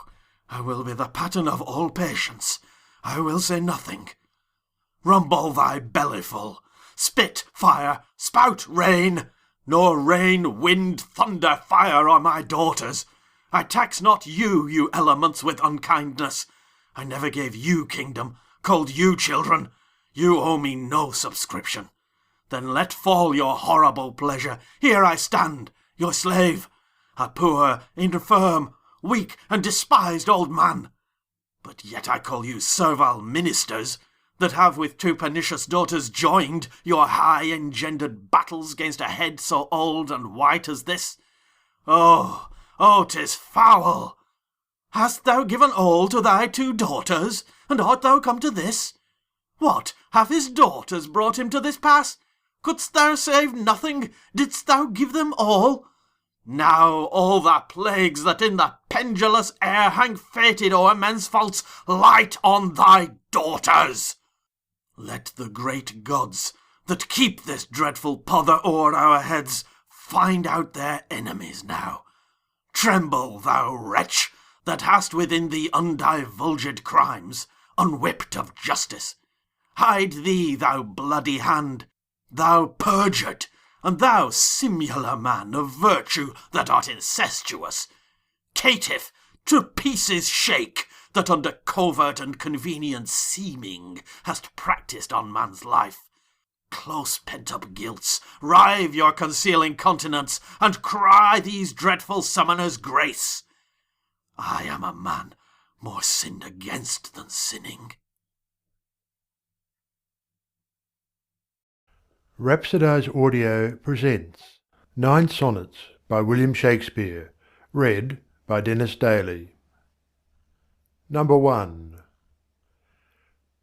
I will be the pattern of all patience. I will say nothing. Rumble thy bellyful. Spit, fire, spout, rain. Nor rain, wind, thunder, fire are my daughters. I tax not you, you elements, with unkindness. I never gave you kingdom, called you children. You owe me no subscription. Then let fall your horrible pleasure. Here I stand, your slave, a poor, infirm, weak, and despised old man. But yet I call you servile ministers, that have with two pernicious daughters joined your high-engendered battles gainst a head so old and white as this. Oh, 'tis foul! Hast thou given all to thy two daughters, and art thou come to this? What, have his daughters brought him to this pass? Couldst thou save nothing? Didst thou give them all? Now all the plagues that in the pendulous air hang fated o'er men's faults light on thy daughters. Let the great gods that keep this dreadful pother o'er our heads find out their enemies now. Tremble, thou wretch, that hast within thee undivulged crimes, unwhipped of justice. Hide thee, thou bloody hand, thou perjured, and thou simular man of virtue that art incestuous. Caitiff, to pieces shake, that under covert and convenient seeming hast practised on man's life. Close pent-up guilts, rive your concealing continence, and cry these dreadful summoners grace. I am a man more sinned against than sinning. Rhapsodize Audio presents 9 Sonnets by William Shakespeare, read by Dennis Daly. Number 1.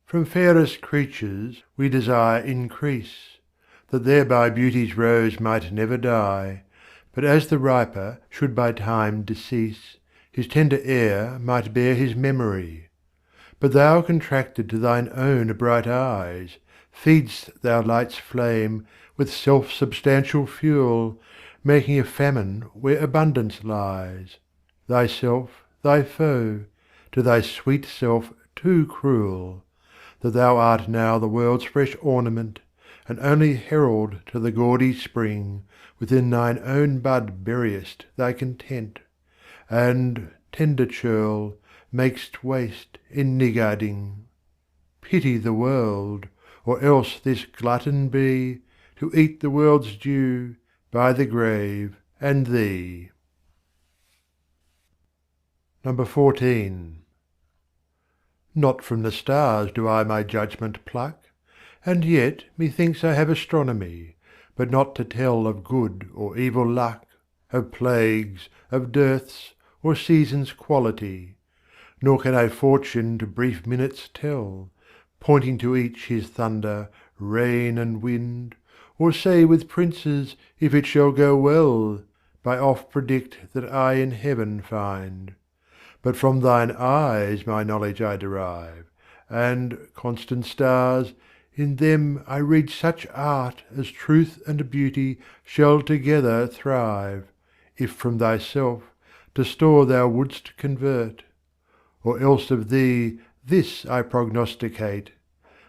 From fairest creatures we desire increase, that thereby beauty's rose might never die, but as the riper should by time decease, his tender air might bear his memory. But thou contracted to thine own bright eyes, feed'st thou light's flame with self-substantial fuel, making a famine where abundance lies. Thyself, thy foe, to thy sweet self too cruel, that thou art now the world's fresh ornament, and only herald to the gaudy spring, within thine own bud buryest thy content, and, tender churl, mak'st waste in niggarding. Pity the world, or else this glutton be, to eat the world's due, by the grave and thee. 14. Not from the stars do I my judgment pluck, and yet methinks I have astronomy, but not to tell of good or evil luck, of plagues, of dearths, or seasons' quality. Nor can I fortune to brief minutes tell, pointing to each his thunder, rain, and wind, or say with princes if it shall go well, by oft predict that I in heaven find. But from thine eyes my knowledge I derive, and, constant stars, in them I read such art as truth and beauty shall together thrive, if from thyself to store thou wouldst convert. Or else of thee this I prognosticate: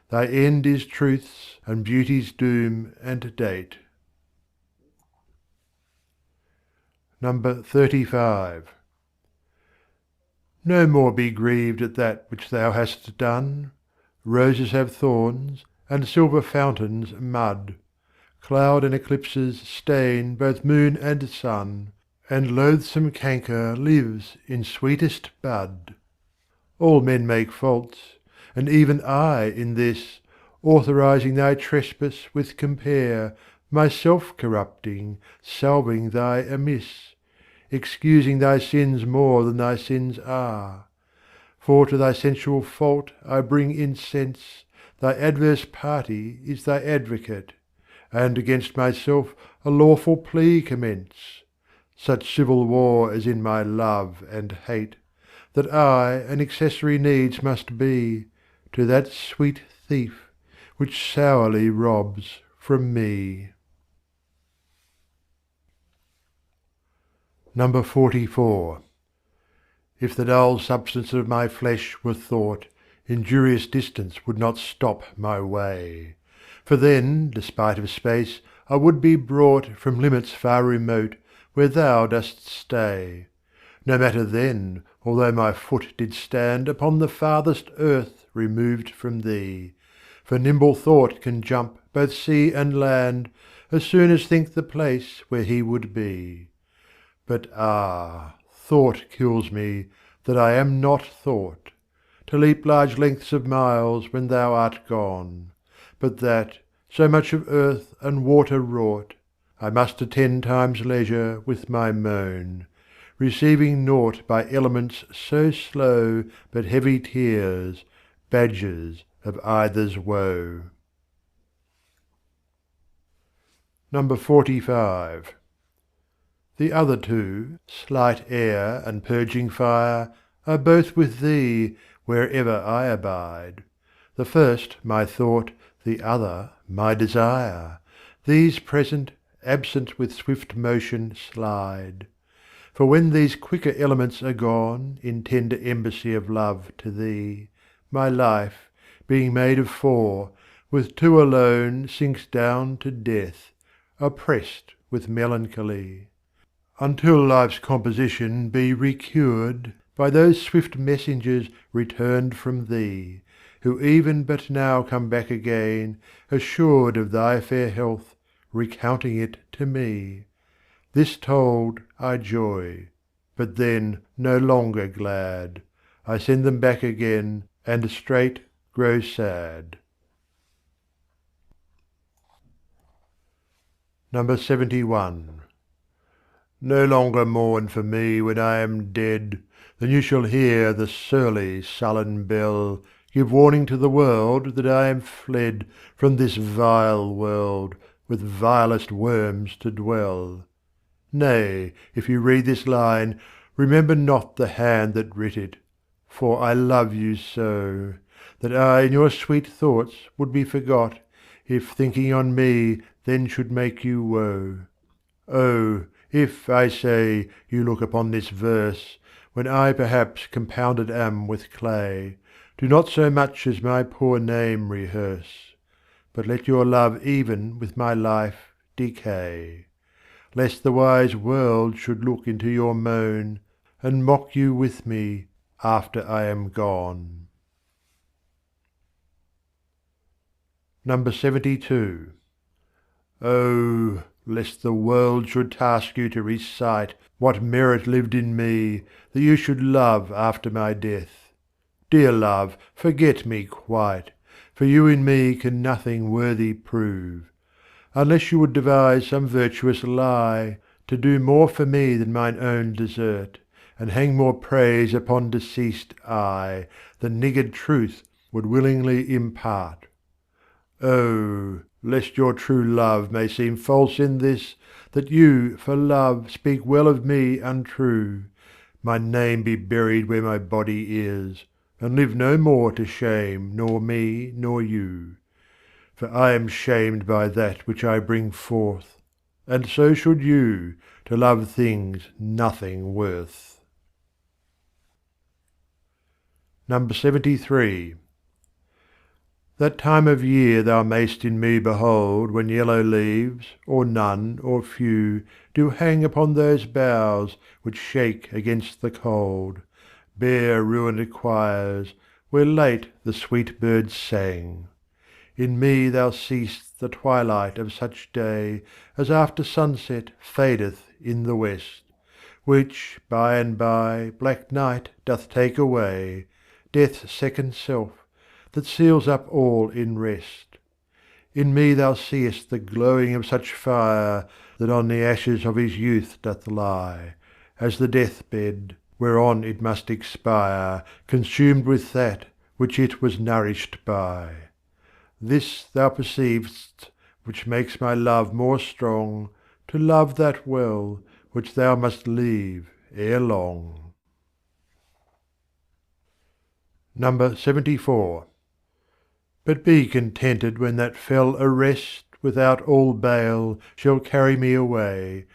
thy end is truth's and beauty's doom and date. 35. No more be grieved at that which thou hast done. Roses have thorns, and silver fountains mud. Cloud and eclipses stain both moon and sun, and loathsome canker lives in sweetest bud. All men make faults, and even I in this, authorizing thy trespass with compare, myself corrupting, salving thy amiss, excusing thy sins more than thy sins are. For to thy sensual fault I bring incense, thy adverse party is thy advocate, and against myself a lawful plea commence, such civil war as in my love and hate, that I an accessory needs must be to that sweet thief which sourly robs from me. 44. If the dull substance of my flesh were thought, injurious distance would not stop my way. For then, despite of space, I would be brought from limits far remote, where thou dost stay. No matter then, although my foot did stand upon the farthest earth removed from thee, for nimble thought can jump both sea and land, as soon as think the place where he would be. But thought kills me, that I am not thought, to leap large lengths of miles when thou art gone, but that, so much of earth and water wrought, I must attend time's leisure with my moan, receiving naught by elements so slow but heavy tears, badges of either's woe. 45. The other two, slight air and purging fire, are both with thee wherever I abide. The first my thought, the other my desire. These present, absent with swift motion slide. For when these quicker elements are gone in tender embassy of love to thee, my life, being made of four, with two alone sinks down to death, oppressed with melancholy. Until life's composition be recured by those swift messengers returned from thee, who even but now come back again, assured of thy fair health, recounting it to me. This told, I joy, but then no longer glad. I send them back again, and straight grow sad. 71. No longer mourn for me when I am dead, then you shall hear the surly sullen bell give warning to the world that I am fled from this vile world, with vilest worms to dwell. Nay, if you read this line, remember not the hand that writ it, for I love you so, that I in your sweet thoughts would be forgot, if thinking on me then should make you woe. Oh, if, I say, you look upon this verse, when I perhaps compounded am with clay, do not so much as my poor name rehearse, but let your love even with my life decay, lest the wise world should look into your moan, and mock you with me after I am gone. Number 72. Oh, lest the world should task you to recite what merit lived in me, that you should love after my death. Dear love, forget me quite, for you in me can nothing worthy prove, unless you would devise some virtuous lie, to do more for me than mine own desert, and hang more praise upon deceased I, than niggard truth would willingly impart. Oh, lest your true love may seem false in this, that you, for love, speak well of me untrue, my name be buried where my body is, and live no more to shame nor me nor you. For I am shamed by that which I bring forth, and so should you, to love things nothing worth. Number 73. That time of year thou mayst in me behold, when yellow leaves, or none, or few, do hang upon those boughs which shake against the cold, bare ruined choirs, where late the sweet birds sang. In me thou seest the twilight of such day as after sunset fadeth in the west, which by and by black night doth take away, death's second self, that seals up all in rest. In me thou seest the glowing of such fire that on the ashes of his youth doth lie, as the deathbed, whereon it must expire, consumed with that which it was nourished by. This thou perceiv'st, which makes my love more strong, to love that well which thou must leave ere long. Number 74. But be contented when that fell arrest without all bail shall carry me away.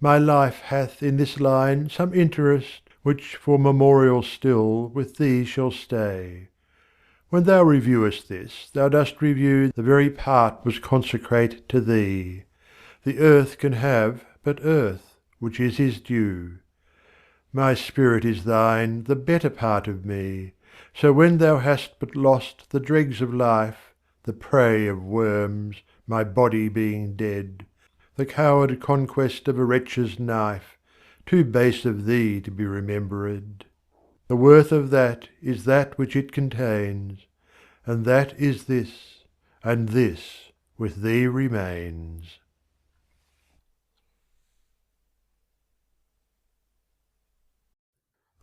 My life hath in this line some interest, which for memorial still with thee shall stay. When thou reviewest this, thou dost review the very part was consecrate to thee. The earth can have but earth, which is his due. My spirit is thine, the better part of me. So when thou hast but lost the dregs of life, the prey of worms, my body being dead, the coward conquest of a wretch's knife, too base of thee to be remembered. The worth of that is that which it contains, and that is this, and this with thee remains.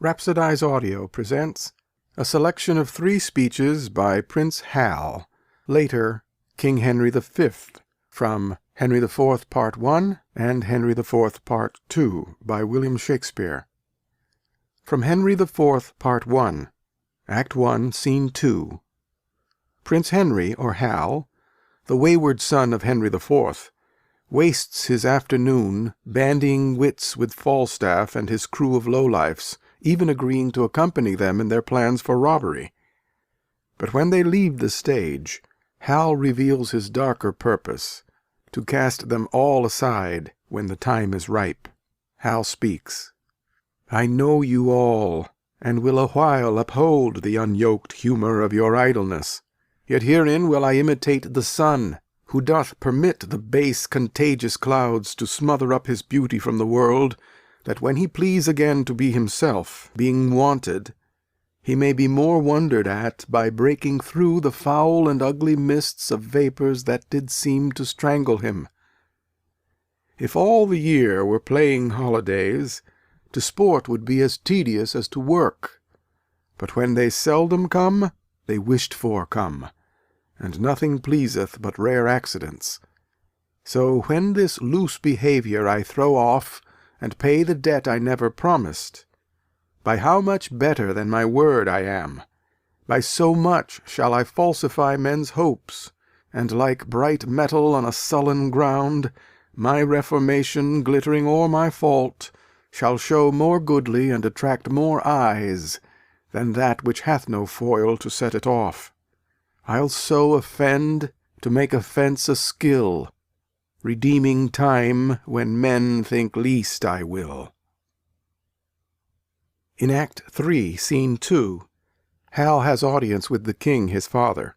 Rhapsodize Audio presents a selection of 3 speeches by Prince Hal, later King Henry V, from Henry IV Part 1 and Henry IV Part 2 by William Shakespeare. From Henry IV Part 1, Act 1, Scene 2. Prince Henry, or Hal, the wayward son of Henry IV, wastes his afternoon bandying wits with Falstaff and his crew of lowlifes, even agreeing to accompany them in their plans for robbery. But when they leave the stage, Hal reveals his darker purpose, to cast them all aside when the time is ripe. Hal speaks. I know you all, and will awhile uphold the unyoked humour of your idleness. Yet herein will I imitate the sun, who doth permit the base contagious clouds to smother up his beauty from the world, that when he please again to be himself, being wanted, he may be more wondered at by breaking through the foul and ugly mists of vapours that did seem to strangle him. If all the year were playing holidays, to sport would be as tedious as to work. But when they seldom come, they wished for come, and nothing pleaseth but rare accidents. So when this loose behaviour I throw off, and pay the debt I never promised, By how much better than my word I am? By so much shall I falsify men's hopes, and like bright metal on a sullen ground, my reformation, glittering o'er my fault, shall show more goodly and attract more eyes than that which hath no foil to set it off. I'll so offend to make offence a skill, redeeming time when men think least I will. In Act 3, Scene 2, Hal has audience with the king, his father.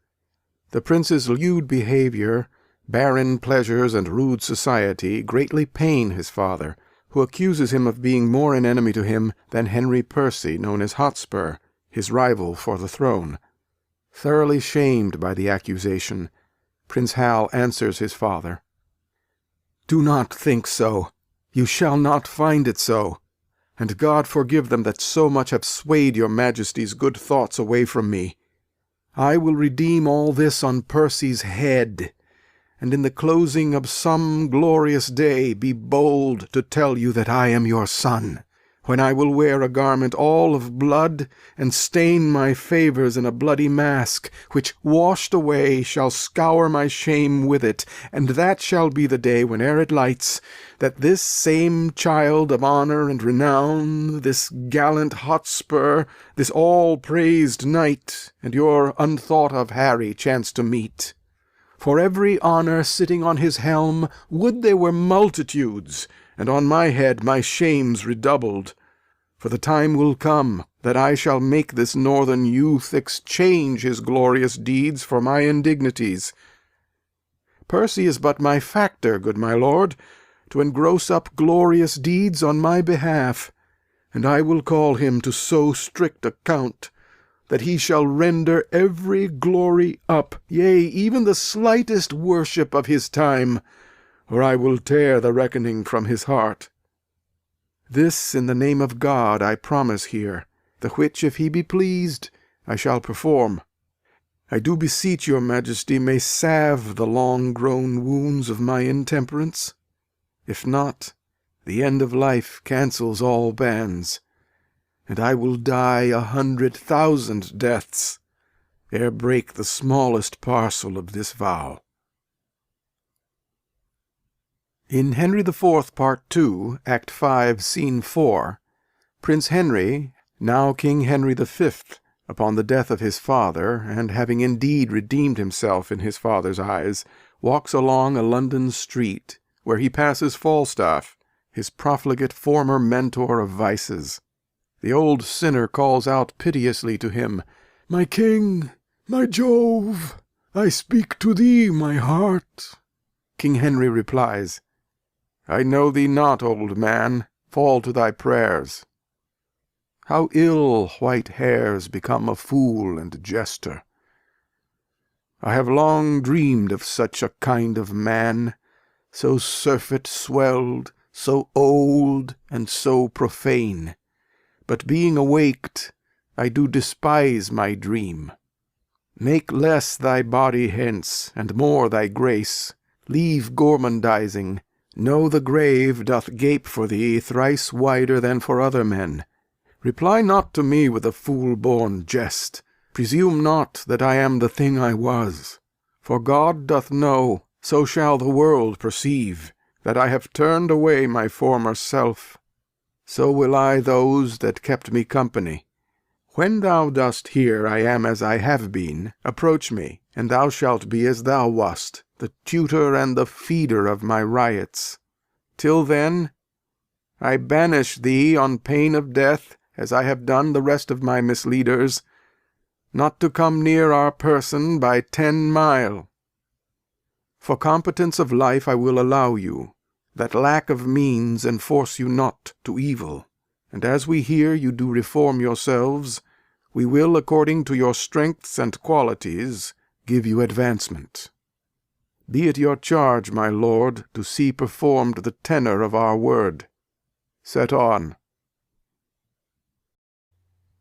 The prince's lewd behavior, barren pleasures, and rude society greatly pain his father, who accuses him of being more an enemy to him than Henry Percy, known as Hotspur, his rival for the throne. Thoroughly shamed by the accusation, Prince Hal answers his father, "Do not think so. You shall not find it so. And God forgive them that so much have swayed your majesty's good thoughts away from me. I will redeem all this on Percy's head, and in the closing of some glorious day be bold to tell you that I am your son, when I will wear a garment all of blood, and stain my favours in a bloody mask, which, washed away, shall scour my shame with it, and that shall be the day, whene'er it lights, that this same child of honour and renown, this gallant Hotspur, this all-praised knight, and your unthought-of Harry chance to meet. For every honour sitting on his helm, would they were multitudes, and on my head my shames redoubled. For the time will come that I shall make this northern youth exchange his glorious deeds for my indignities. Percy is but my factor, good my lord, to engross up glorious deeds on my behalf, and I will call him to so strict account, that he shall render every glory up, yea, even the slightest worship of his time, or I will tear the reckoning from his heart. This in the name of God I promise here, the which, if he be pleased, I shall perform. I do beseech your majesty may salve the long-grown wounds of my intemperance. If not, the end of life cancels all bans, and I will die 100,000 deaths, ere break the smallest parcel of this vow. In Henry IV, Part 2, Act 5, Scene 4, Prince Henry, now King Henry V, upon the death of his father, and having indeed redeemed himself in his father's eyes, walks along a London street, where he passes Falstaff, his profligate former mentor of vices. The old sinner calls out piteously to him, "My king, my Jove, I speak to thee, my heart." King Henry replies, "I know thee not, old man, fall to thy prayers." How ill white hairs become a fool and jester! I have long dreamed of such a kind of man, so surfeit-swelled, so old, and so profane. But being awaked, I do despise my dream. Make less thy body hence, and more thy grace. Leave gormandizing. Know the grave doth gape for thee thrice wider than for other men. Reply not to me with a fool-born jest. Presume not that I am the thing I was. For God doth know, so shall the world perceive, that I have turned away my former self. So will I those that kept me company. When thou dost hear I am as I have been, approach me, and thou shalt be as thou wast, the tutor and the feeder of my riots. Till then, I banish thee on pain of death, as I have done the rest of my misleaders, not to come near our person by 10 mile. For competence of life I will allow you, that lack of means enforce you not to evil, and as we hear you do reform yourselves, we will, according to your strengths and qualities, give you advancement. Be it your charge, my lord, to see performed the tenor of our word. Set on.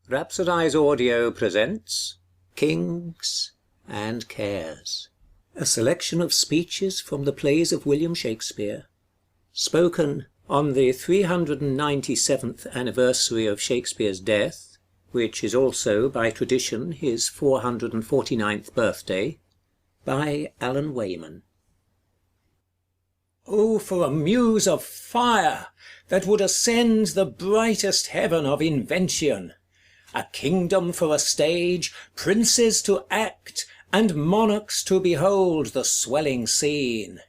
Rhapsodize Audio presents Kings and Cares, a selection of speeches from the plays of William Shakespeare, spoken On the 397th anniversary of Shakespeare's death, which is also by tradition his 449th birthday, by Alan Wayman. Oh, for a muse of fire, that would ascend the brightest heaven of invention! A kingdom for a stage, princes to act, and monarchs to behold the swelling scene.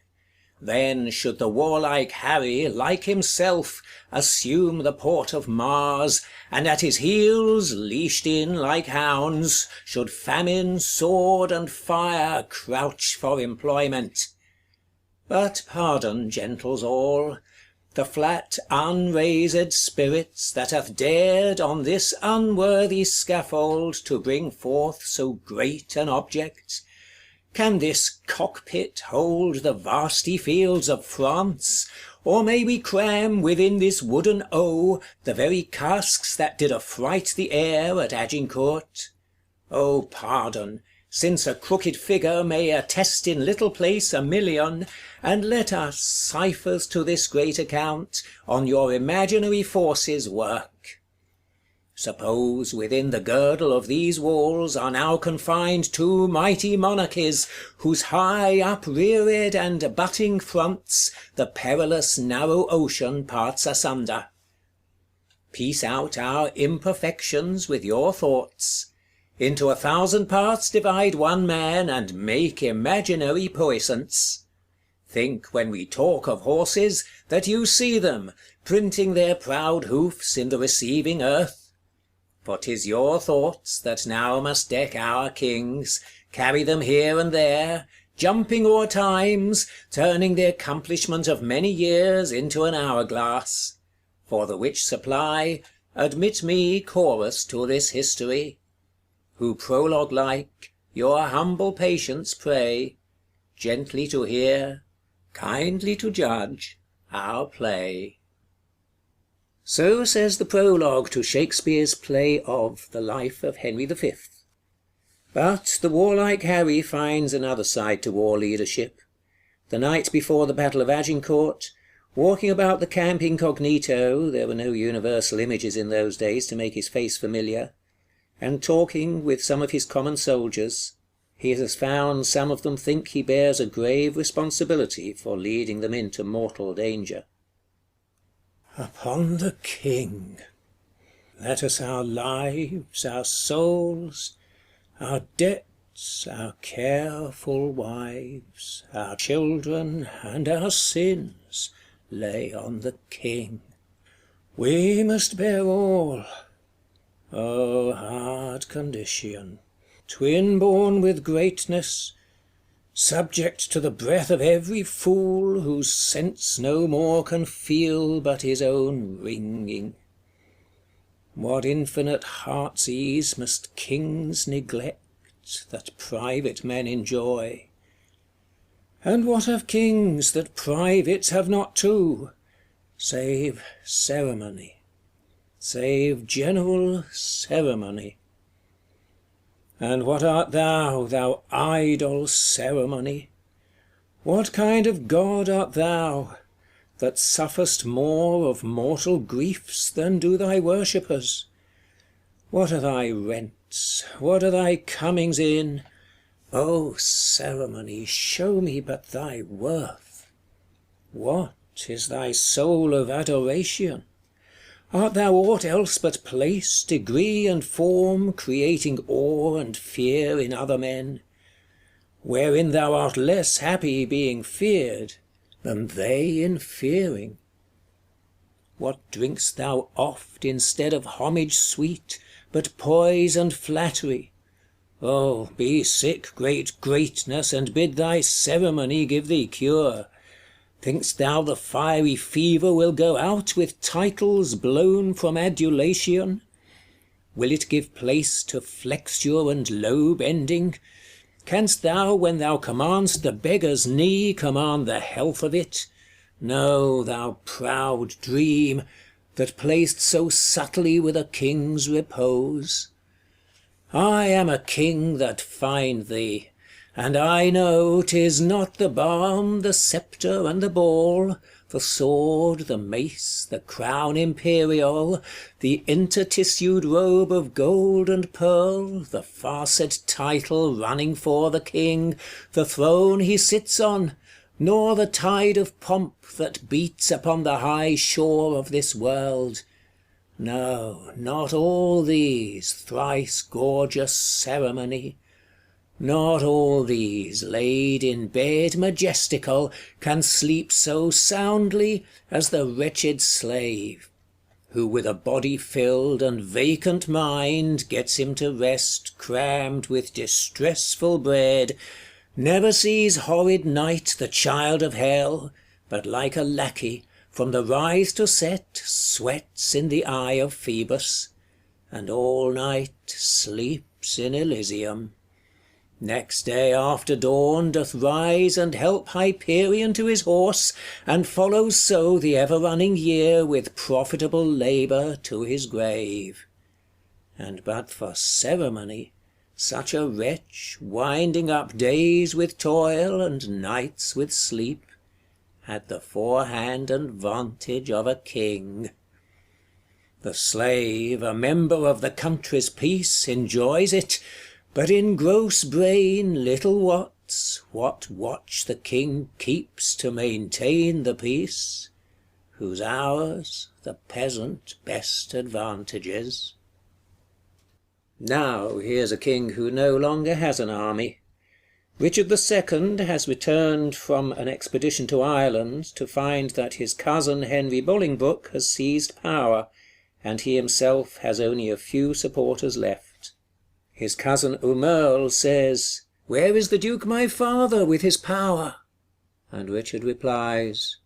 Then should the warlike Harry, like himself, assume the port of Mars, and at his heels, leashed in like hounds, should famine, sword, and fire crouch for employment. But pardon, gentles all, the flat unraised spirits that hath dared on this unworthy scaffold to bring forth so great an object. Can this cockpit hold the vasty fields of France, or may we cram within this wooden O the very casques that did affright the air at Agincourt? O pardon, since a crooked figure may attest in little place 1,000,000, and let us, ciphers to this great account, on your imaginary forces work. Suppose within the girdle of these walls are now confined 2 mighty monarchies, whose high upreared and abutting fronts the perilous narrow ocean parts asunder. Piece out our imperfections with your thoughts. Into 1,000 parts divide one man, and make imaginary puissance. Think, when we talk of horses, that you see them, printing their proud hoofs in the receiving earth. For 'tis your thoughts that now must deck our kings, carry them here and there, jumping o'er times, turning the accomplishment of many years into an hourglass. For the which supply, admit me chorus to this history, who prologue like, your humble patience pray, gently to hear, kindly to judge our play. So says the prologue to Shakespeare's play of The Life of Henry V. But the warlike Harry finds another side to war leadership. The night before the Battle of Agincourt, walking about the camp incognito, there were no universal images in those days to make his face familiar, and talking with some of his common soldiers, he has found some of them think he bears a grave responsibility for leading them into mortal danger. Upon the king, let us our lives, our souls, our debts, our careful wives, our children, and our sins lay on the king. We must bear all. O hard condition, twin-born with greatness, subject to the breath of every fool, whose sense no more can feel but his own wringing. What infinite heart's ease must kings neglect, that private men enjoy? And what have kings that privates have not too, save ceremony, save general ceremony? And what art thou, thou idle ceremony? What kind of God art thou, that sufferest more of mortal griefs than do thy worshippers? What are thy rents? What are thy comings in? O ceremony, show me but thy worth. What is thy soul of adoration? Art thou aught else but place, degree, and form, creating awe and fear in other men, wherein thou art less happy being feared than they in fearing? What drink'st thou oft instead of homage sweet, but poise and flattery? Oh, be sick, great greatness, and bid thy ceremony give thee cure. Think'st thou the fiery fever will go out with titles blown from adulation? Will it give place to flexure and low bending? Canst thou, when thou command'st the beggar's knee, command the health of it? No, thou proud dream, that play'st so subtly with a king's repose. I am a king that find thee, and I know 'tis not the balm, the sceptre, and the ball, The sword, the mace, the crown imperial, the intertissued robe of gold and pearl, the farced title running for the king, the throne he sits on, nor the tide of pomp that beats upon the high shore of this world. No, not all these thrice gorgeous ceremony, not all these, laid in bed majestical, can sleep so soundly as the wretched slave, who with a body filled and vacant mind gets him to rest crammed with distressful bread, never sees horrid night the child of hell, but like a lackey, from the rise to set, sweats in the eye of Phoebus, and all night sleeps in Elysium. Next day after dawn doth rise and help Hyperion to his horse, and follows so the ever-running year with profitable labour to his grave. And but for ceremony, such a wretch, winding up days with toil and nights with sleep, had the forehand and vantage of a king. The slave, a member of the country's peace, enjoys it, but in gross brain little wots what watch the king keeps to maintain the peace, whose hours the peasant best advantages. Now here's a king who no longer has an army. Richard II. has returned from an expedition to Ireland to find that his cousin Henry Bolingbroke has seized power, and he himself has only a few supporters left. His cousin Umerle says, "Where is the Duke my father with his power?" And Richard replies,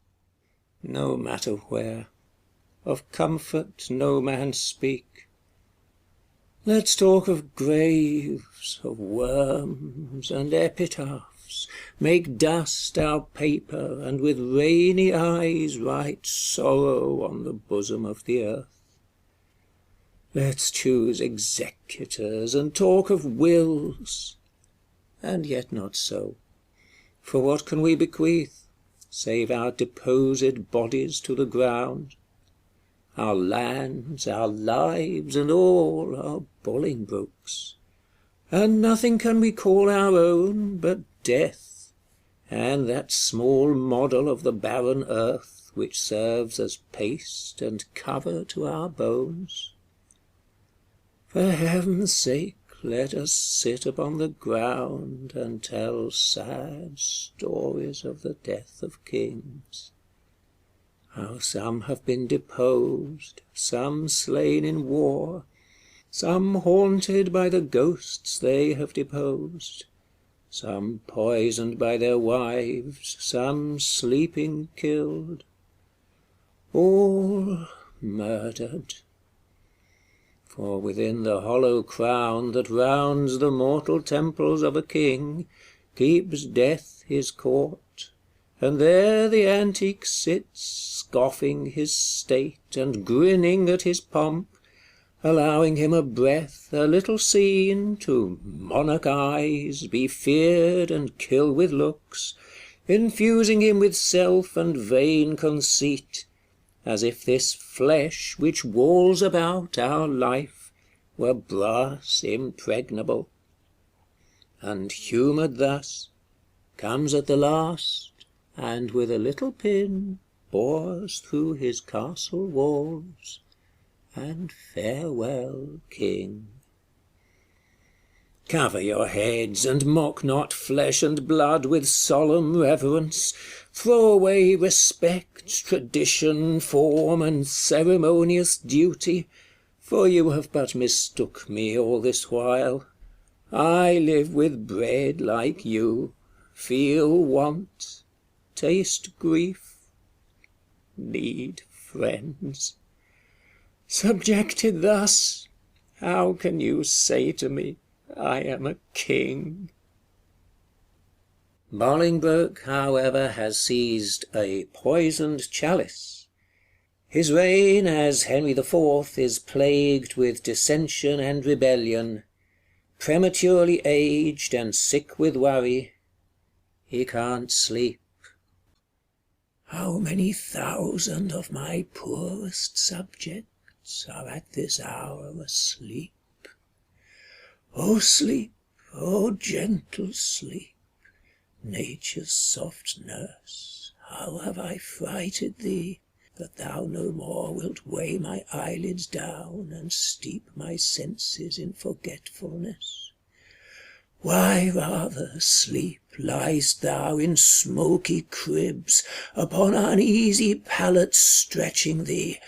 "No matter where, of comfort no man speak. Let's talk of graves, of worms, and epitaphs, make dust our paper, and with rainy eyes write sorrow on the bosom of the earth. Let's choose executors, and talk of wills, and yet not so. For what can we bequeath, save our deposed bodies to the ground? Our lands, our lives, and all are Bolingbroke's, and nothing can we call our own but death, and that small model of the barren earth which serves as paste and cover to our bones. For heaven's sake, let us sit upon the ground and tell sad stories of the death of kings. How some have been deposed, some slain in war, some haunted by the ghosts they have deposed, some poisoned by their wives, some sleeping killed, all murdered. For within the hollow crown that rounds the mortal temples of a king, keeps death his court, and there the antique sits, scoffing his state, and grinning at his pomp, allowing him a breath, a little scene, to monarch eyes, be feared and kill with looks, infusing him with self and vain conceit, as if this flesh which walls about our life were brass impregnable, and humoured thus, comes at the last, and with a little pin bores through his castle walls, and farewell, king. Cover your heads, and mock not flesh and blood with solemn reverence. Throw away respect, tradition, form, and ceremonious duty, for you have but mistook me all this while. I live with bread like you, feel want, taste grief, need friends. Subjected thus, how can you say to me, I am a king? Bolingbroke, however, has seized a poisoned chalice. His reign, as Henry IV, is plagued with dissension and rebellion. Prematurely aged and sick with worry, he can't sleep. How many thousand of my poorest subjects are at this hour asleep? O sleep, O gentle sleep, nature's soft nurse, how have I frighted thee, that thou no more wilt weigh my eyelids down, and steep my senses in forgetfulness? Why rather, sleep, liest thou in smoky cribs, upon uneasy pallets stretching thee,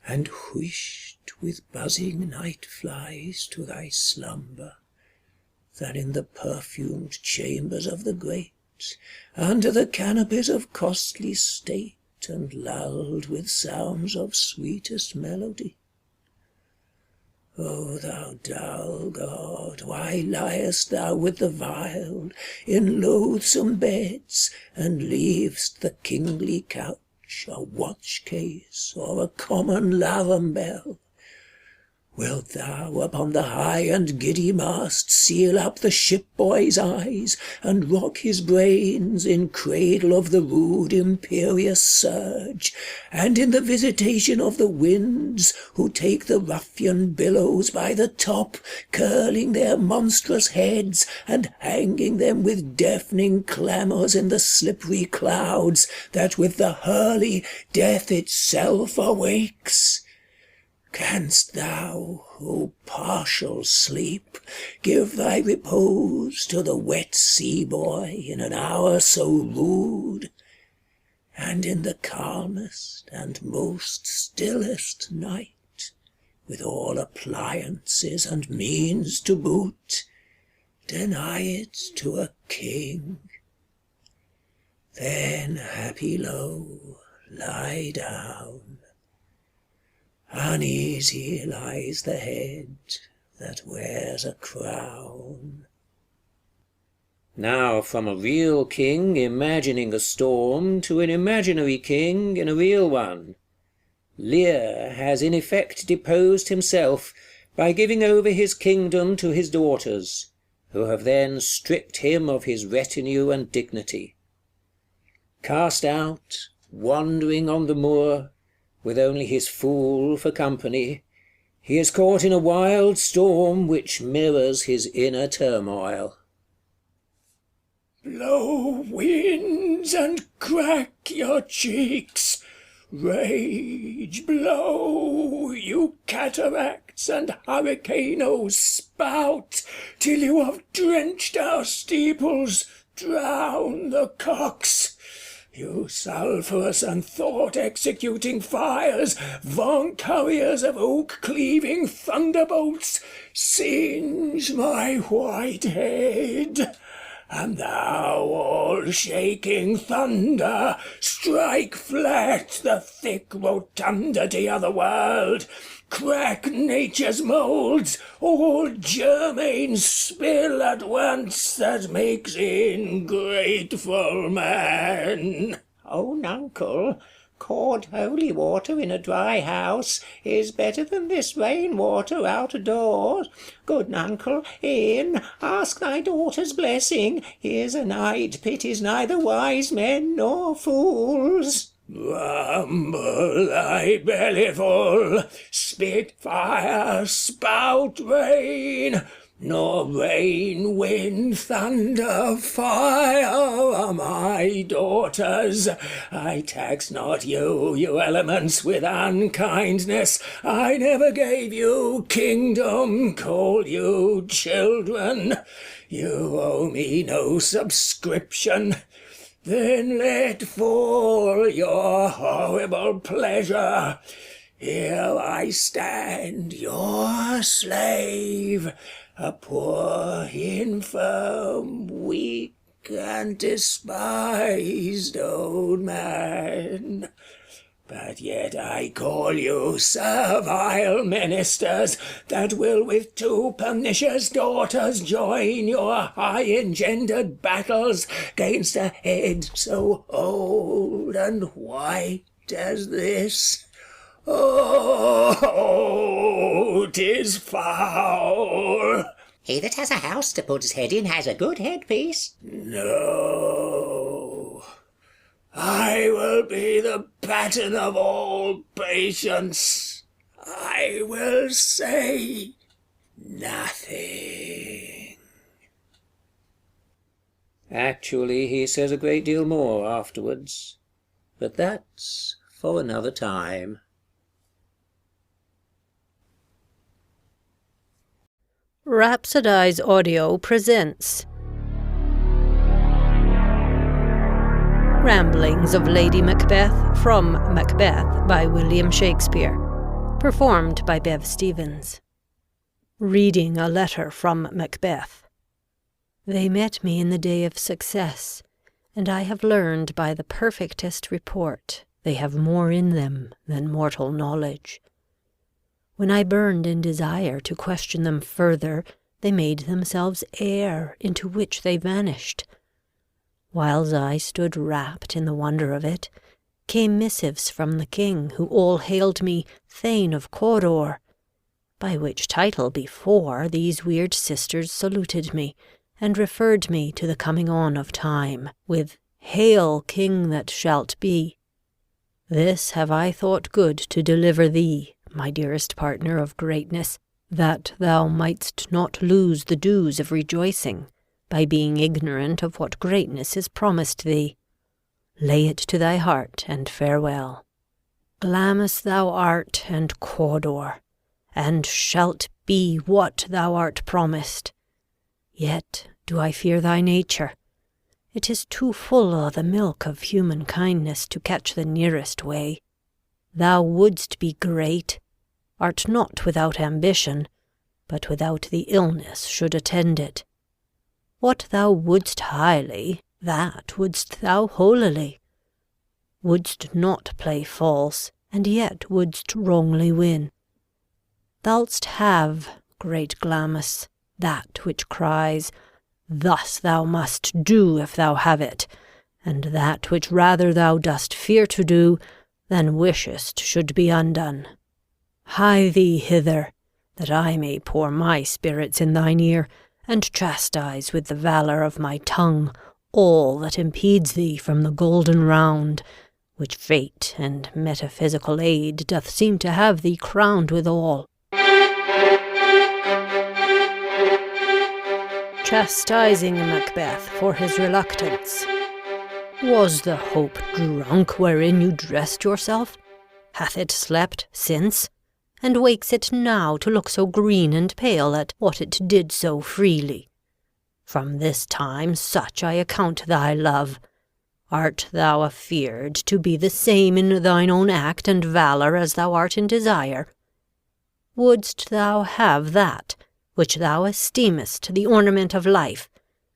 and whisht with buzzing night flies to thy slumber, than in the perfumed chambers of the great, under the canopies of costly state, and lulled with sounds of sweetest melody? O thou dull god, why liest thou with the vile in loathsome beds, and leav'st the kingly couch a watch-case or a common larum bell? Wilt thou upon the high and giddy mast seal up the ship-boy's eyes, and rock his brains in cradle of the rude imperious surge, and in the visitation of the winds, who take the ruffian billows by the top, curling their monstrous heads, and hanging them with deafening clamours in the slippery clouds, that with the hurly death itself awakes? Canst thou, O partial sleep, give thy repose to the wet sea-boy in an hour so rude, and in the calmest and most stillest night, with all appliances and means to boot, deny it to a king? Then, happy low, lie down. Uneasy lies the head that wears a crown. Now from a real king imagining a storm to an imaginary king in a real one. Lear has in effect deposed himself by giving over his kingdom to his daughters, who have then stripped him of his retinue and dignity. Cast out, wandering on the moor, with only his fool for company, he is caught in a wild storm which mirrors his inner turmoil. Blow, winds, and crack your cheeks, rage, blow, you cataracts and hurricanes, spout, till you have drenched our steeples, drown the cocks. You sulphurous and thought-executing fires, vaunted couriers of oak-cleaving thunderbolts, singe my white head. And thou, all-shaking thunder, strike flat the thick rotundity of the world, crack nature's moulds, all germain spill at once that makes ingrateful man. Oh, nuncle, cold holy water in a dry house is better than this rain water out of doors. Good nuncle, in, ask thy daughter's blessing. Here's a night pities neither wise men nor fools. Rumble thy bellyful, spit fire, spout rain, nor rain, wind, thunder, fire are my daughters. I tax not you, you elements, with unkindness. I never gave you kingdom, call you children. You owe me no subscription. Then let fall your horrible pleasure. Here I stand, your slave, a poor, infirm, weak, and despised old man. But yet I call you servile ministers, that will with two pernicious daughters join your high-engendered battles gainst a head so old and white as this. Oh, 'tis foul. He that has a house to put his head in has a good headpiece. No. I will be the pattern of all patience. I will say nothing. Actually, he says a great deal more afterwards, but that's for another time. Rhapsodize Audio presents Ramblings of Lady Macbeth from Macbeth by William Shakespeare, performed by Bev Stevens. Reading a letter from Macbeth. They met me in the day of success, and I have learned by the perfectest report they have more in them than mortal knowledge. When I burned in desire to question them further, they made themselves air, into which they vanished. Whiles I stood wrapped in the wonder of it, came missives from the king, who all hailed me Thane of Cawdor, by which title before these weird sisters saluted me, and referred me to the coming on of time, with Hail, King that shalt be. This have I thought good to deliver thee, my dearest partner of greatness, that thou mightst not lose the dues of rejoicing, by being ignorant of what greatness is promised thee. Lay it to thy heart, and farewell. Glamis thou art, and Cawdor, and shalt be what thou art promised. Yet do I fear thy nature. It is too full o' the milk of human kindness to catch the nearest way. Thou wouldst be great, art not without ambition, but without the illness should attend it. What thou wouldst highly, that wouldst thou holily. Wouldst not play false, and yet wouldst wrongly win. Thou'ldst have, great Glamis, that which cries, Thus thou must do if thou have it, and that which rather thou dost fear to do, than wishest should be undone. Hie thee hither, that I may pour my spirits in thine ear, and chastise with the valour of my tongue all that impedes thee from the golden round, which fate and metaphysical aid doth seem to have thee crowned withal. Chastising Macbeth for his reluctance. Was the hope drunk wherein you dressed yourself? Hath it slept since? And wakes it now to look so green and pale at what it did so freely? From this time such I account thy love. Art thou afeard to be the same in thine own act and valour as thou art in desire? Wouldst thou have that which thou esteemest the ornament of life,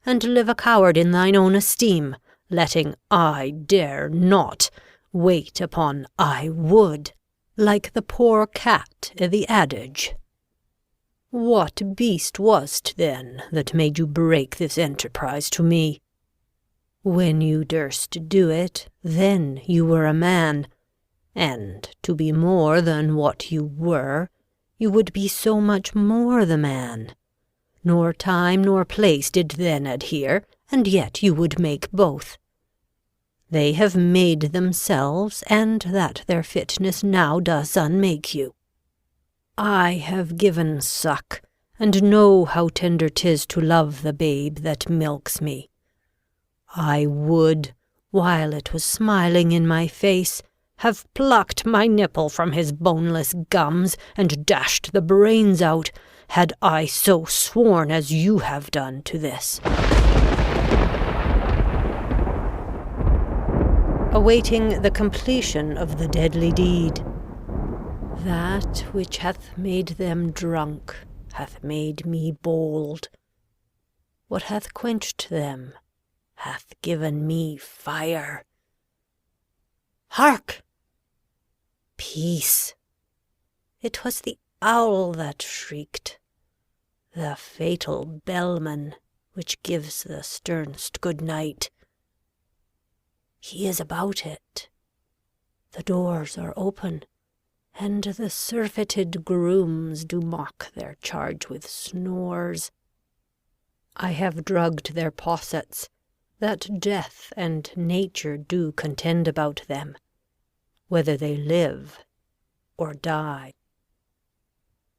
and live a coward in thine own esteem, letting I dare not wait upon I would, like the poor cat i' the adage? What beast was't then that made you break this enterprise to me? When you durst do it, then you were a man, and to be more than what you were, you would be so much more the man. Nor time nor place did then adhere, and yet you would make both. They have made themselves, and that their fitness now does unmake you. I have given suck, and know how tender 'tis to love the babe that milks me. I would, while it was smiling in my face, have plucked my nipple from his boneless gums, and dashed the brains out, had I so sworn as you have done to this. Awaiting the completion of the deadly deed. That which hath made them drunk hath made me bold. What hath quenched them hath given me fire. Hark! Peace! It was the owl that shrieked, the fatal bellman which gives the sternst good night. He is about it. The doors are open, and the surfeited grooms do mock their charge with snores. I have drugged their possets, that death and nature do contend about them, whether they live or die.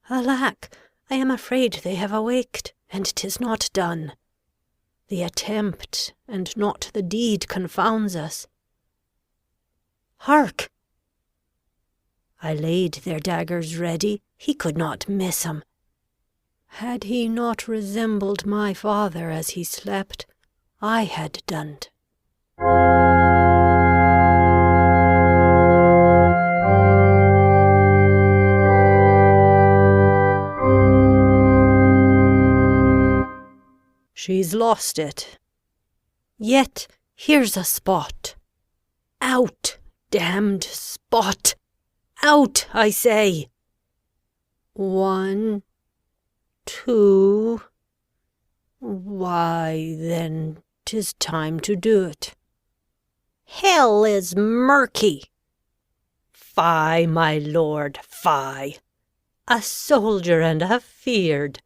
Alack, I am afraid they have awaked, and 'tis not done. The attempt and not the deed confounds us. Hark! I laid their daggers ready, he could not miss 'em. Had he not resembled my father as he slept, I had done't. She's lost it. Yet here's a spot. Out, damned spot! Out, I say! 1, 2... Why, then 'tis time to do't. Hell is murky! Fie, my lord, fie! A soldier and a feared!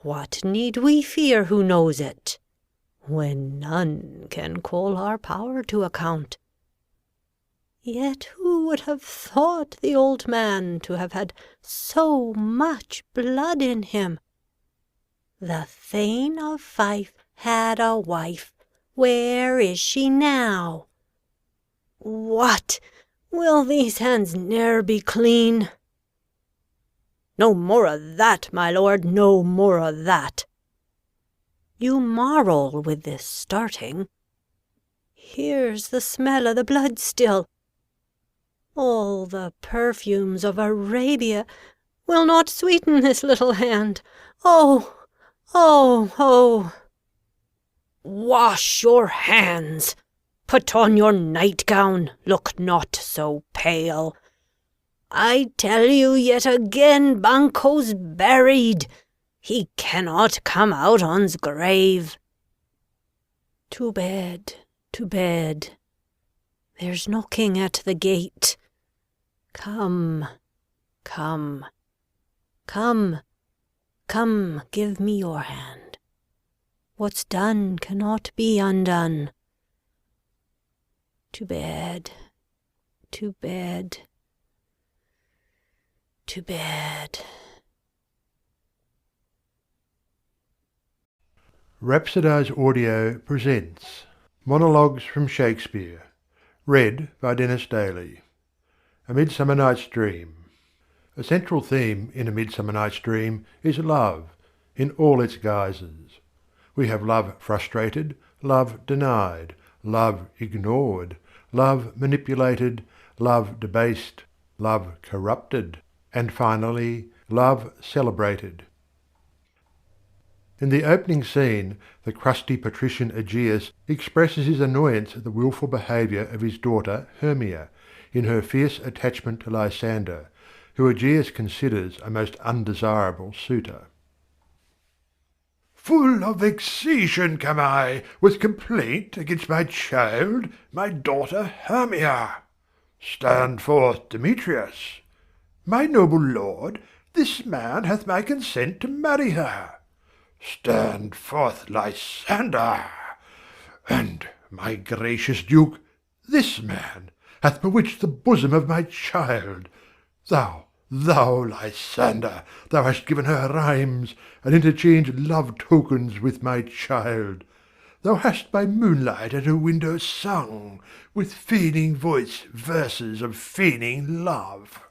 What need we fear who knows it, when none can call our power to account? Yet who would have thought the old man to have had so much blood in him? The Thane of Fife had a wife. Where is she now? What? Will these hands ne'er be clean? No more o' that, my lord, no more o' that. You marvel with this starting. Here's the smell o' the blood still. All the perfumes of Arabia will not sweeten this little hand. Oh, oh, oh! Wash your hands. Put on your nightgown. Look not so pale. I tell you yet again, Banco's buried. He cannot come out on's grave. To bed, to bed. There's knocking at the gate. Come, come, come, come, give me your hand. What's done cannot be undone. To bed, to bed, to bed. Rhapsodize Audio presents Monologues from Shakespeare, read by Dennis Daly. A Midsummer Night's Dream. A central theme in A Midsummer Night's Dream is love, in all its guises. We have love frustrated, love denied, love ignored, love manipulated, love debased, love corrupted, and finally, love celebrated. In the opening scene, the crusty patrician Aegeus expresses his annoyance at the wilful behaviour of his daughter Hermia, in her fierce attachment to Lysander, who Aegeus considers a most undesirable suitor. Full of vexation come I, with complaint against my child, my daughter Hermia. Stand forth, Demetrius. My noble lord, this man hath my consent to marry her. Stand forth, Lysander. And, my gracious duke, this man hath bewitched the bosom of my child. Thou, Lysander, thou hast given her rhymes, and interchanged love tokens with my child. Thou hast by moonlight at her window sung, with feigning voice verses of feigning love,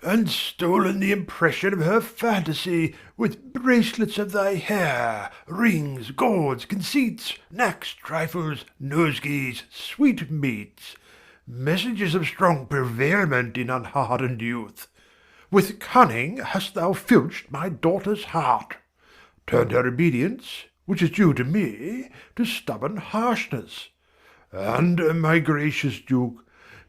and stolen the impression of her fantasy with bracelets of thy hair, rings, gauds, conceits, knacks, trifles, nosegays, sweetmeats, messages of strong prevailment in unhardened youth. With cunning hast thou filched my daughter's heart, turned her obedience, which is due to me, to stubborn harshness. And, my gracious duke,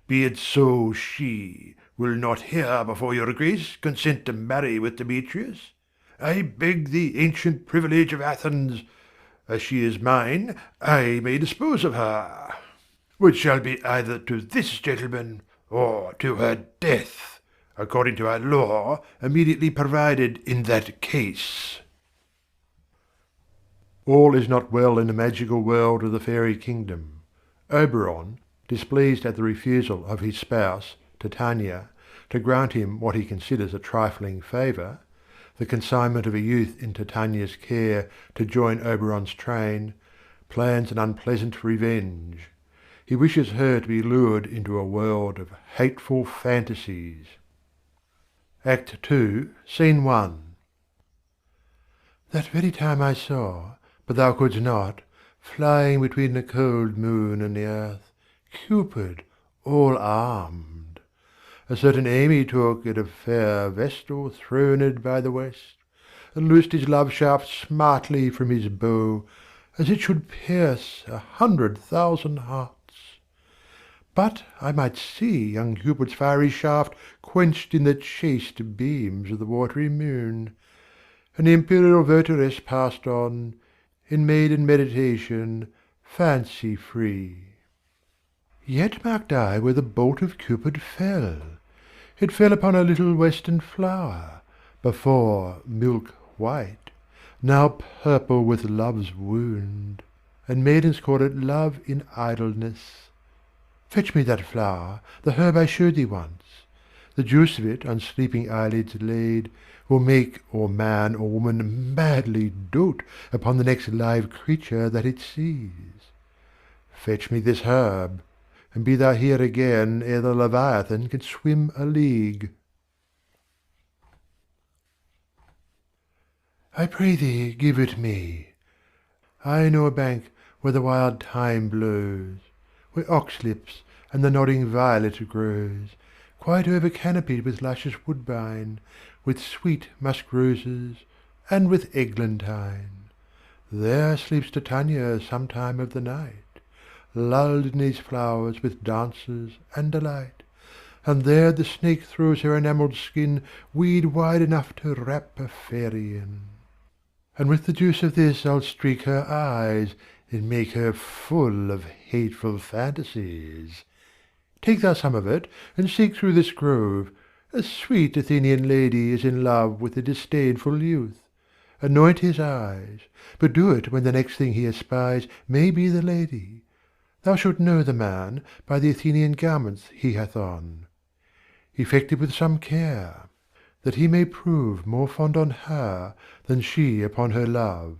be it so she will not here before your grace consent to marry with Demetrius, I beg the ancient privilege of Athens, as she is mine, I may dispose of her, which shall be either to this gentleman or to her death, according to our law immediately provided in that case. All is not well in the magical world of the fairy kingdom. Oberon, displeased at the refusal of his spouse, Titania, to grant him what he considers a trifling favour, the consignment of a youth in Titania's care to join Oberon's train, plans an unpleasant revenge. He wishes her to be lured into a world of hateful fantasies. Act 2, Scene 1. That very time I saw, but thou couldst not, flying between the cold moon and the earth, Cupid, all armed. A certain aim he took at a fair vestal throned by the west, and loosed his love shaft smartly from his bow, as it should pierce 100,000 hearts. But I might see young Cupid's fiery shaft quenched in the chaste beams of the watery moon, and the imperial votaress passed on, in maiden meditation, fancy free. Yet marked I where the bolt of Cupid fell. It fell upon a little western flower, before milk white, now purple with love's wound, and maidens call it love in idleness. Fetch me that flower, the herb I showed thee once. The juice of it on sleeping eyelids laid will make or man or woman madly dote upon the next live creature that it sees. Fetch me this herb, and be thou here again ere the Leviathan can swim a league. I pray thee give it me. I know a bank where the wild thyme blows, where oxlips and the nodding violet grows, quite over-canopied with luscious woodbine, with sweet musk roses, and with eglantine. There sleeps Titania some time of the night, lulled in these flowers with dances and delight, and there the snake throws her enamelled skin weed wide enough to wrap a fairy in. And with the juice of this I'll streak her eyes, and make her full of hateful fantasies. Take thou some of it, and seek through this grove. A sweet Athenian lady is in love with a disdainful youth. Anoint his eyes, but do it when the next thing he espies may be the lady. Thou shalt know the man by the Athenian garments he hath on. Effect it with some care, that he may prove more fond on her than she upon her love.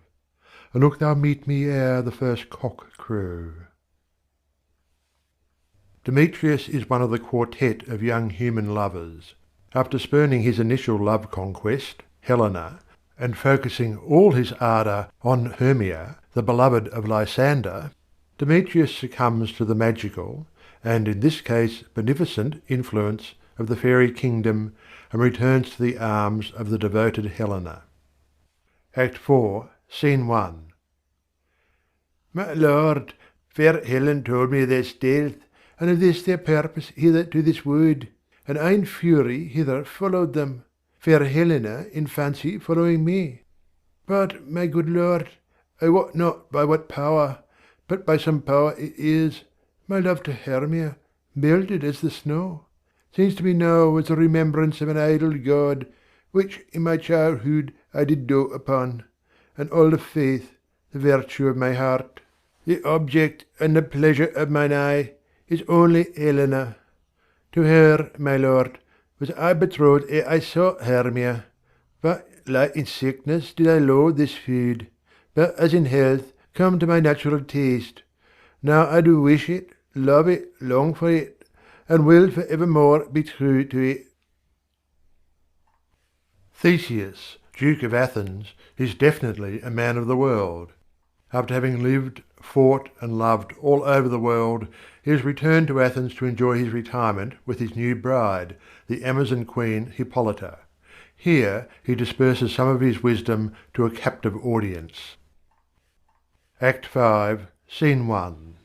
And look thou meet me ere the first cock crow. Demetrius is one of the quartet of young human lovers. After spurning his initial love conquest, Helena, and focusing all his ardour on Hermia, the beloved of Lysander, Demetrius succumbs to the magical, and in this case beneficent, influence of the fairy kingdom and returns to the arms of the devoted Helena. Act 4, Scene 1. My lord, fair Helen told me of their stealth, and of this their purpose hither to this wood, and I in fury hither followed them, fair Helena in fancy following me. But, my good lord, I wot not by what power, but by some power it is, my love to Hermia, melted as the snow, seems to me now as the remembrance of an idle god, which in my childhood I did dote upon, and all the faith, the virtue of my heart, the object and the pleasure of mine eye, is only Helena. To her, my lord, was I betrothed ere I saw Hermia. But like in sickness did I loathe this food, but as in health come to my natural taste. Now I do wish it, love it, long for it, and will for evermore be true to it. Theseus, Duke of Athens, is definitely a man of the world. After having lived, fought, and loved all over the world, he has returned to Athens to enjoy his retirement with his new bride, the Amazon queen Hippolyta. Here he disperses some of his wisdom to a captive audience. Act 5, Scene 1.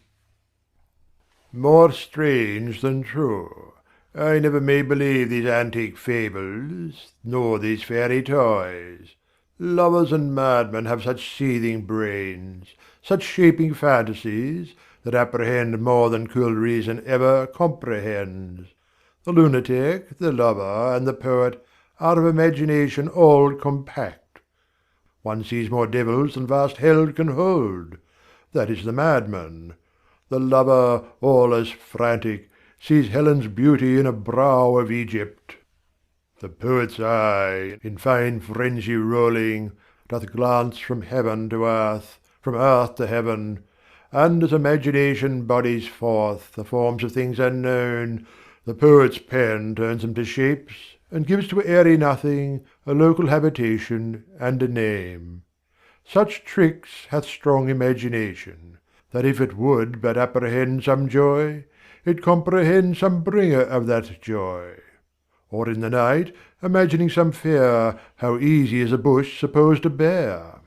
More strange than true. I never may believe these antique fables, nor these fairy toys. Lovers and madmen have such seething brains, such shaping fantasies, that apprehend more than cool reason ever comprehends. The lunatic, the lover, and the poet are of imagination all compact. One sees more devils than vast hell can hold. That is the madman. The lover, all as frantic, sees Helen's beauty in a brow of Egypt. The poet's eye, in feigned frenzy rolling, doth glance from heaven to earth, from earth to heaven, and as imagination bodies forth the forms of things unknown, the poet's pen turns them to shapes, and gives to airy nothing a local habitation and a name. Such tricks hath strong imagination, that if it would but apprehend some joy, it comprehends some bringer of that joy. Or in the night, imagining some fear, how easy is a bush supposed to bear.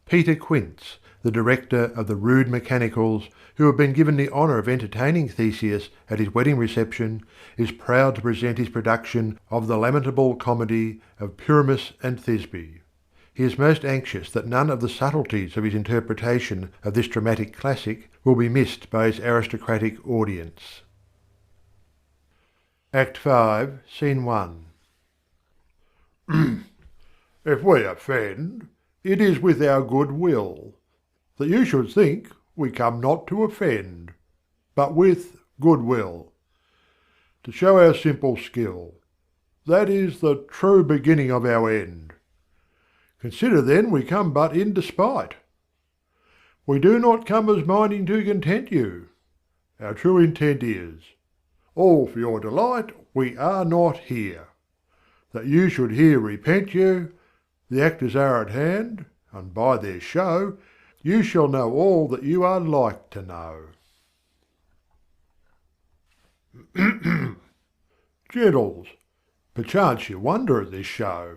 Peter Quince, the director of the Rude Mechanicals, who have been given the honour of entertaining Theseus at his wedding reception, is proud to present his production of the lamentable comedy of Pyramus and Thisbe. He is most anxious that none of the subtleties of his interpretation of this dramatic classic will be missed by his aristocratic audience. Act 5, Scene 1. If we offend, it is with our good will, that you should think we come not to offend, but with good will, to show our simple skill. That is the true beginning of our end. Consider then we come but in despite. We do not come as minding to content you. Our true intent is, all for your delight we are not here. That you should here repent you, the actors are at hand, and by their show you shall know all that you are like to know. Gentles, perchance you wonder at this show,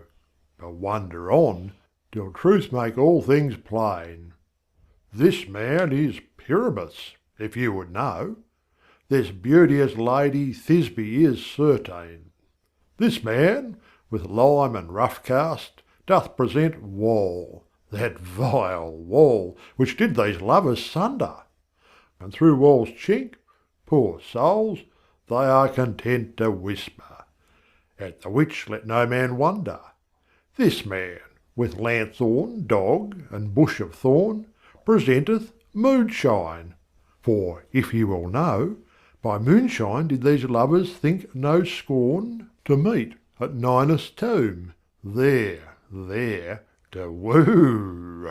but wonder on, till truth make all things plain. This man is Pyramus, if you would know. This beauteous lady Thisbe is certain. This man, with lime and rough cast, doth present Wall, that vile Wall, which did these lovers sunder. And through Wall's chink, poor souls, they are content to whisper, at the which let no man wonder. This man, with lanthorn, dog, and bush of thorn, presenteth moonshine. For, if ye will know, by moonshine did these lovers think no scorn to meet at Ninus' tomb, there to woo.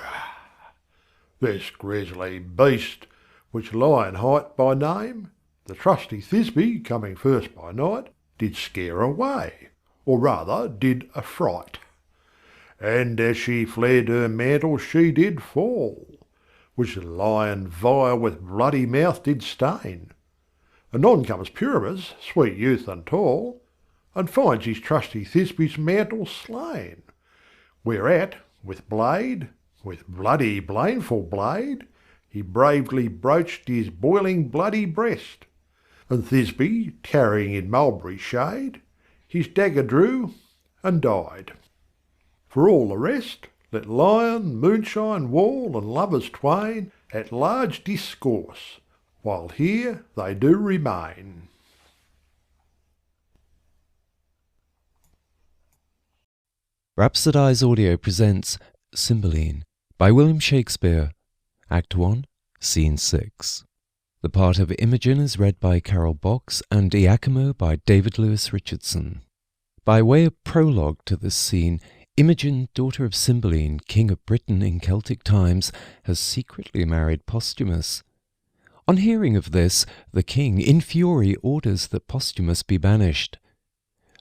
This grisly beast, which Lionheart by name, the trusty Thisbe coming first by night, did scare away, or rather did affright. And as she fled her mantle she did fall, which the lion vile with bloody mouth did stain. Anon comes Pyramus, sweet youth and tall, and finds his trusty Thisbe's mantle slain. Whereat, with bloody blameful blade, he bravely broached his boiling bloody breast. And Thisbe, tarrying in mulberry shade, his dagger drew and died. For all the rest, let lion, moonshine, wall, and lovers twain at large discourse, while here they do remain. Rhapsodize Audio presents Cymbeline by William Shakespeare, Act 1, Scene 6. The part of Imogen is read by Carol Box and Iachimo by David Lewis Richardson. By way of prologue to this scene, Imogen, daughter of Cymbeline, king of Britain in Celtic times, has secretly married Posthumus. On hearing of this, the king, in fury, orders that Posthumus be banished.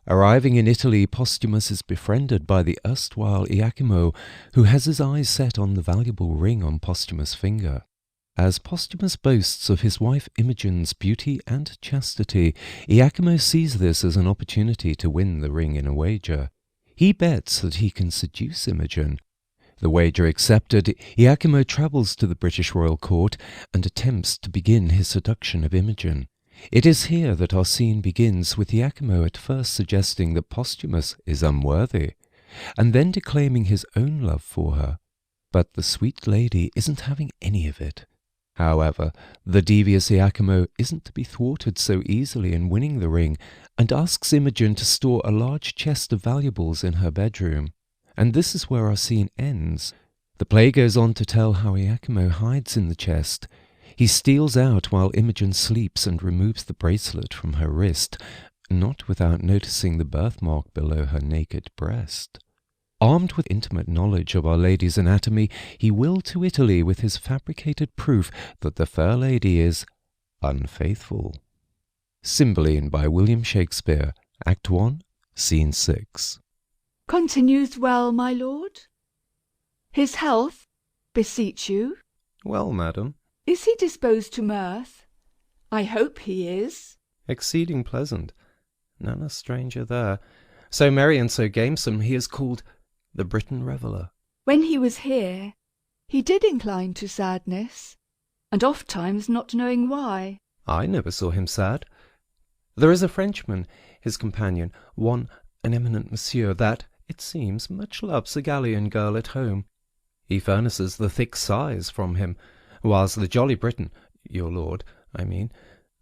Arriving in Italy, Posthumus is befriended by the erstwhile Iachimo, who has his eyes set on the valuable ring on Posthumus' finger. As Posthumus boasts of his wife Imogen's beauty and chastity, Iachimo sees this as an opportunity to win the ring in a wager. He bets that he can seduce Imogen. The wager accepted, Iachimo travels to the British royal court and attempts to begin his seduction of Imogen. It is here that our scene begins, with Iachimo at first suggesting that Posthumus is unworthy, and then declaiming his own love for her. But the sweet lady isn't having any of it. However, the devious Iachimo isn't to be thwarted so easily in winning the ring, and asks Imogen to store a large chest of valuables in her bedroom. and this is where our scene ends. The play goes on to tell how Iachimo hides in the chest. He steals out while Imogen sleeps and removes the bracelet from her wrist, not without noticing the birthmark below her naked breast. Armed with intimate knowledge of Our Lady's anatomy, he will to Italy with his fabricated proof that the fair lady is unfaithful. Cymbeline by William Shakespeare, Act 1, Scene 6. Continues well, my lord? His health, beseech you? Well, madam. Is he disposed to mirth? I hope he is. Exceeding pleasant. None a stranger there. So merry and so gamesome, he is called the Briton Reveller. When he was here, he did incline to sadness, and oft times not knowing why. I never saw him sad. There is a Frenchman, his companion, one an eminent monsieur, that, it seems, much loves a Gallian girl at home. He furnaces the thick sighs from him, whilst the jolly Briton, your lord, I mean,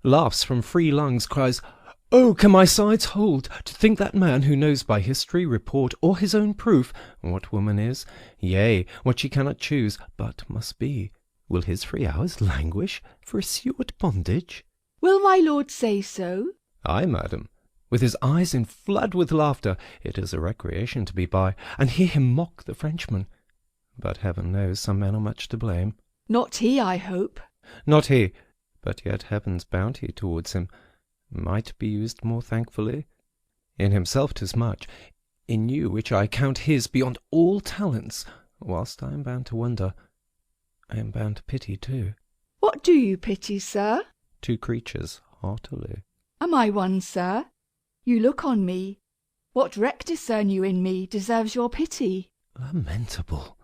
laughs from free lungs, cries, "Oh, can my sides hold, to think that man who knows by history, report, or his own proof, what woman is, yea, what she cannot choose, but must be, will his free hours languish for assured bondage?" Will my lord say so? Ay, madam, with his eyes in flood with laughter, it is a recreation to be by, and hear him mock the Frenchman. But heaven knows some men are much to blame. Not he, I hope. Not he, but yet heaven's bounty towards him might be used more thankfully. In himself 'tis much, in you which I count his beyond all talents, whilst I am bound to wonder, I am bound to pity too. What do you pity, sir? Two creatures, heartily. Am I one, sir? You look on me. What wreck discern you in me deserves your pity? Lamentable!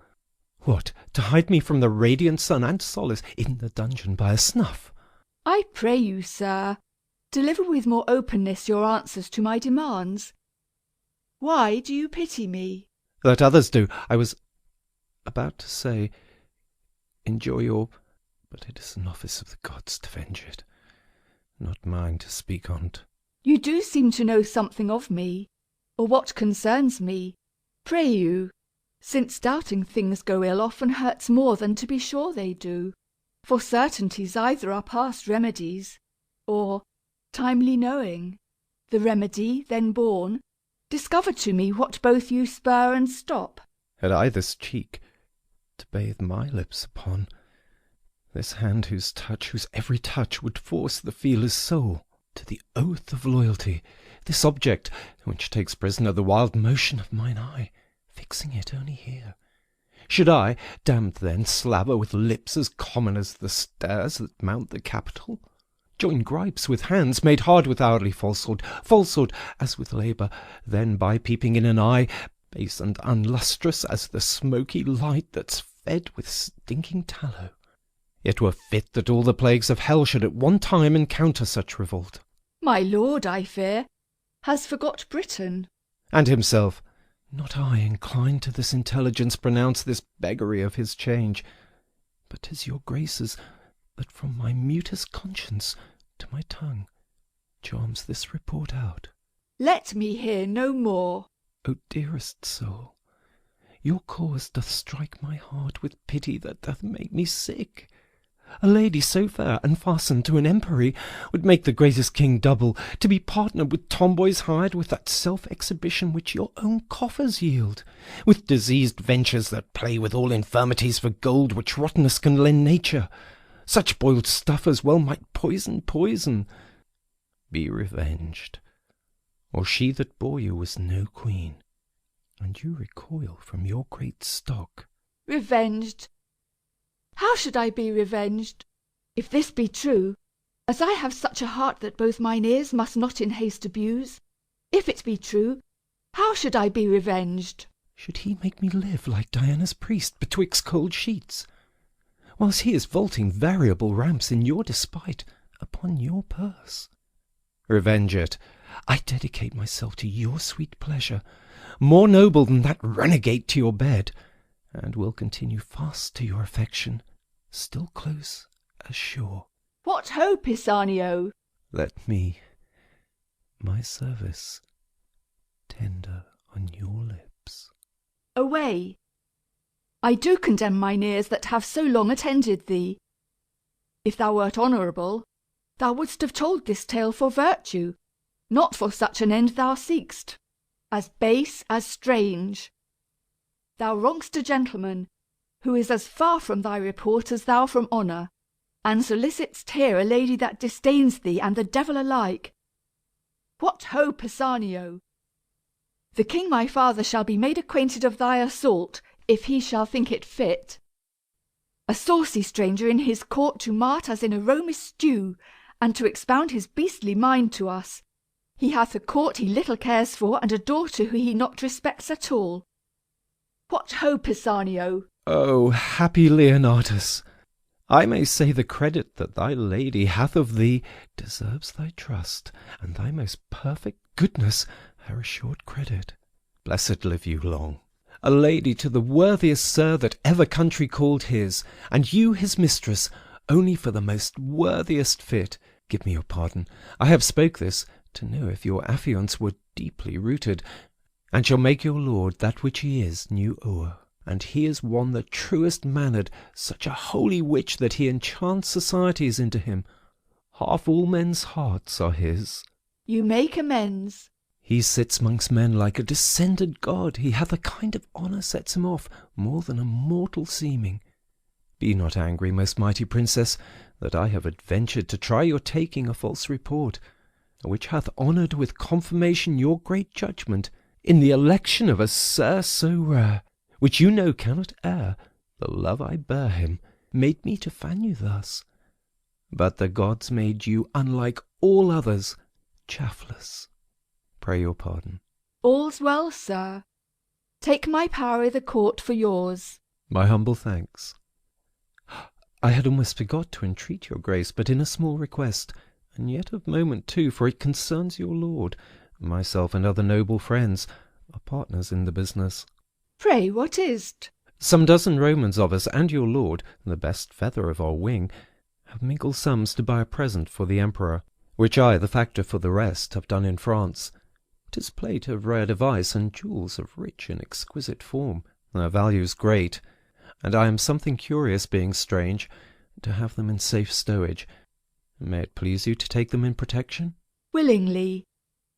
What, to hide me from the radiant sun and solace in the dungeon by a snuff? I pray you, sir, deliver with more openness your answers to my demands. Why do you pity me? That others do. I was about to say, enjoy your... but it is an office of the gods to venge it, not mine to speak on't. You do seem to know something of me, or what concerns me. Pray you, since doubting things go ill often hurts more than to be sure they do. For certainties either are past remedies, or timely knowing, the remedy then born, discover to me what both you spur and stop. Had I this cheek to bathe my lips upon, this hand whose every touch would force the feeler's soul to the oath of loyalty, this object which takes prisoner the wild motion of mine eye, fixing it only here, should I, damned then, slaver with lips as common as the stairs that mount the Capitol, join gripes with hands made hard with hourly falsehood as with labour, then by peeping in an eye, base and unlustrous as the smoky light that's fed with stinking tallow, it were fit that all the plagues of hell should at one time encounter such revolt. My lord, I fear, has forgot Britain. And himself. Not I inclined to this intelligence pronounce this beggary of his change, but 'tis your graces that from my mutest conscience to my tongue charms this report out. Let me hear no more. O dearest soul, your cause doth strike my heart with pity that doth make me sick. A lady so fair and fastened to an empery would make the greatest king double, to be partnered with tomboys hired with that self-exhibition which your own coffers yield, with diseased ventures that play with all infirmities for gold which rottenness can lend nature. Such boiled stuff as well might poison poison. Be revenged, or she that bore you was no queen, and you recoil from your great stock. Revenged! How should I be revenged? If this be true, as I have such a heart that both mine ears must not in haste abuse, if it be true, how should I be revenged? Should he make me live like Diana's priest betwixt cold sheets, whilst he is vaulting variable ramps in your despite upon your purse? Revenge it. I dedicate myself to your sweet pleasure, more noble than that renegade to your bed, and will continue fast to your affection, still close as sure. What hope, Pisanio? Let me, my service, tender on your lips. away. I do condemn mine ears that have so long attended thee. If thou wert honourable, thou wouldst have told this tale for virtue, not for such an end thou seek'st, as base as strange. Thou wrong'st a gentleman, who is as far from thy report as thou from honour, and solicit'st here a lady that disdains thee and the devil alike. What ho, Pisanio! The king my father shall be made acquainted of thy assault, if he shall think it fit. A saucy stranger in his court to mart as in a Romish stew, and to expound his beastly mind to us. He hath a court he little cares for, and a daughter who he not respects at all. What ho, Pisanio! O happy Leonardus! I may say the credit that thy lady hath of thee deserves thy trust, and thy most perfect goodness her assured credit. Blessed live you long, a lady to the worthiest sir that ever country called his, and you his mistress, only for the most worthiest fit. Give me your pardon, I have spoke this, to know if your affiance were deeply rooted, and shall make your lord that which he is new o'er. And he is one the truest mannered, such a holy witch that he enchants societies into him. Half all men's hearts are his. You make amends. He sits mongst men like a descended god. He hath a kind of honour sets him off, more than a mortal seeming. Be not angry, most mighty princess, that I have adventured to try your taking a false report, which hath honoured with confirmation your great judgment, in the election of a sir so rare, which you know cannot err. The love I bear him made me to fan you thus. But the gods made you unlike all others, chaffless. Pray your pardon. All's well, sir. Take my power i' the court for yours. My humble thanks. I had almost forgot to entreat your grace, but in a small request, and yet of moment too, for it concerns your lord. Myself and other noble friends are partners in the business. Pray, what is't? Some dozen Romans of us, and your lord, the best feather of our wing, have mingled sums to buy a present for the emperor, which I, the factor for the rest, have done in France. 'Tis plate of rare device, and jewels of rich and exquisite form. Their value's great, and I am something curious, being strange, to have them in safe stowage. May it please you to take them in protection? Willingly,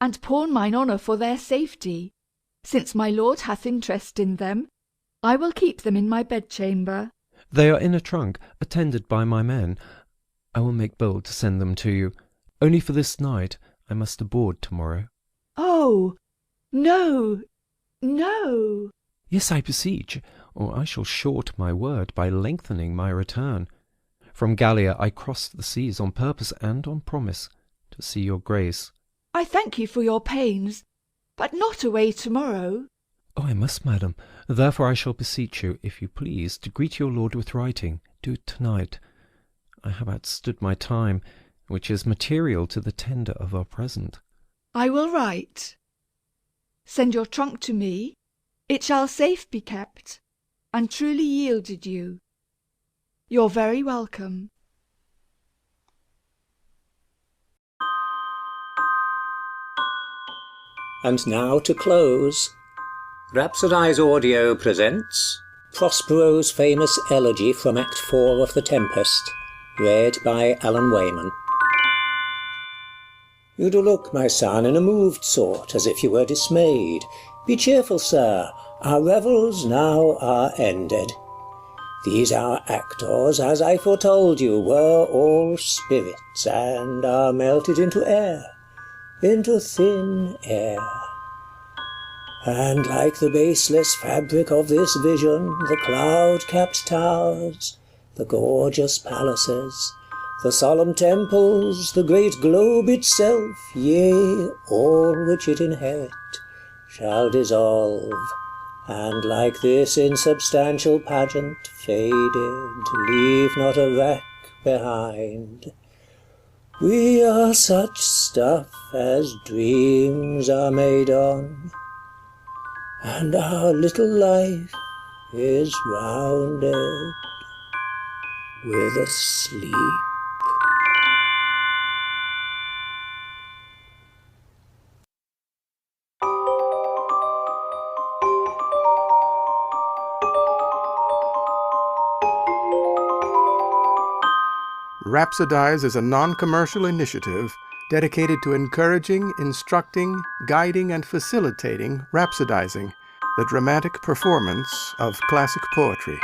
and pawn mine honour for their safety. Since my lord hath interest in them, I will keep them in my bedchamber. They are in a trunk, attended by my men. I will make bold to send them to you. Only for this night I must aboard to-morrow. Oh, no, no. Yes, I beseech, or I shall short my word by lengthening my return. From Gallia I crossed the seas on purpose and on promise to see your grace. I thank you for your pains, but not away to-morrow. Oh, I must, madam. Therefore I shall beseech you, if you please, to greet your lord with writing. Do it to-night. I have outstood my time, which is material to the tender of our present. I will write. Send your trunk to me. It shall safe be kept, and truly yielded you. You're very welcome. And now to close, Rhapsodize Audio presents Prospero's famous elegy from Act 4 of The Tempest, read by Alan Wayman. You do look, my son, in a moved sort, as if you were dismayed. Be cheerful, sir, our revels now are ended. These our actors, as I foretold you, were all spirits, and are melted into air, into thin air. And like the baseless fabric of this vision, the cloud-capped towers, the gorgeous palaces, the solemn temples, the great globe itself, yea, all which it inherit, shall dissolve, and like this insubstantial pageant, faded, leave not a wreck behind. We are such stuff as dreams are made on, and our little life is rounded with a sleep. Rhapsodize is a non-commercial initiative dedicated to encouraging, instructing, guiding, and facilitating rhapsodizing, the dramatic performance of classic poetry.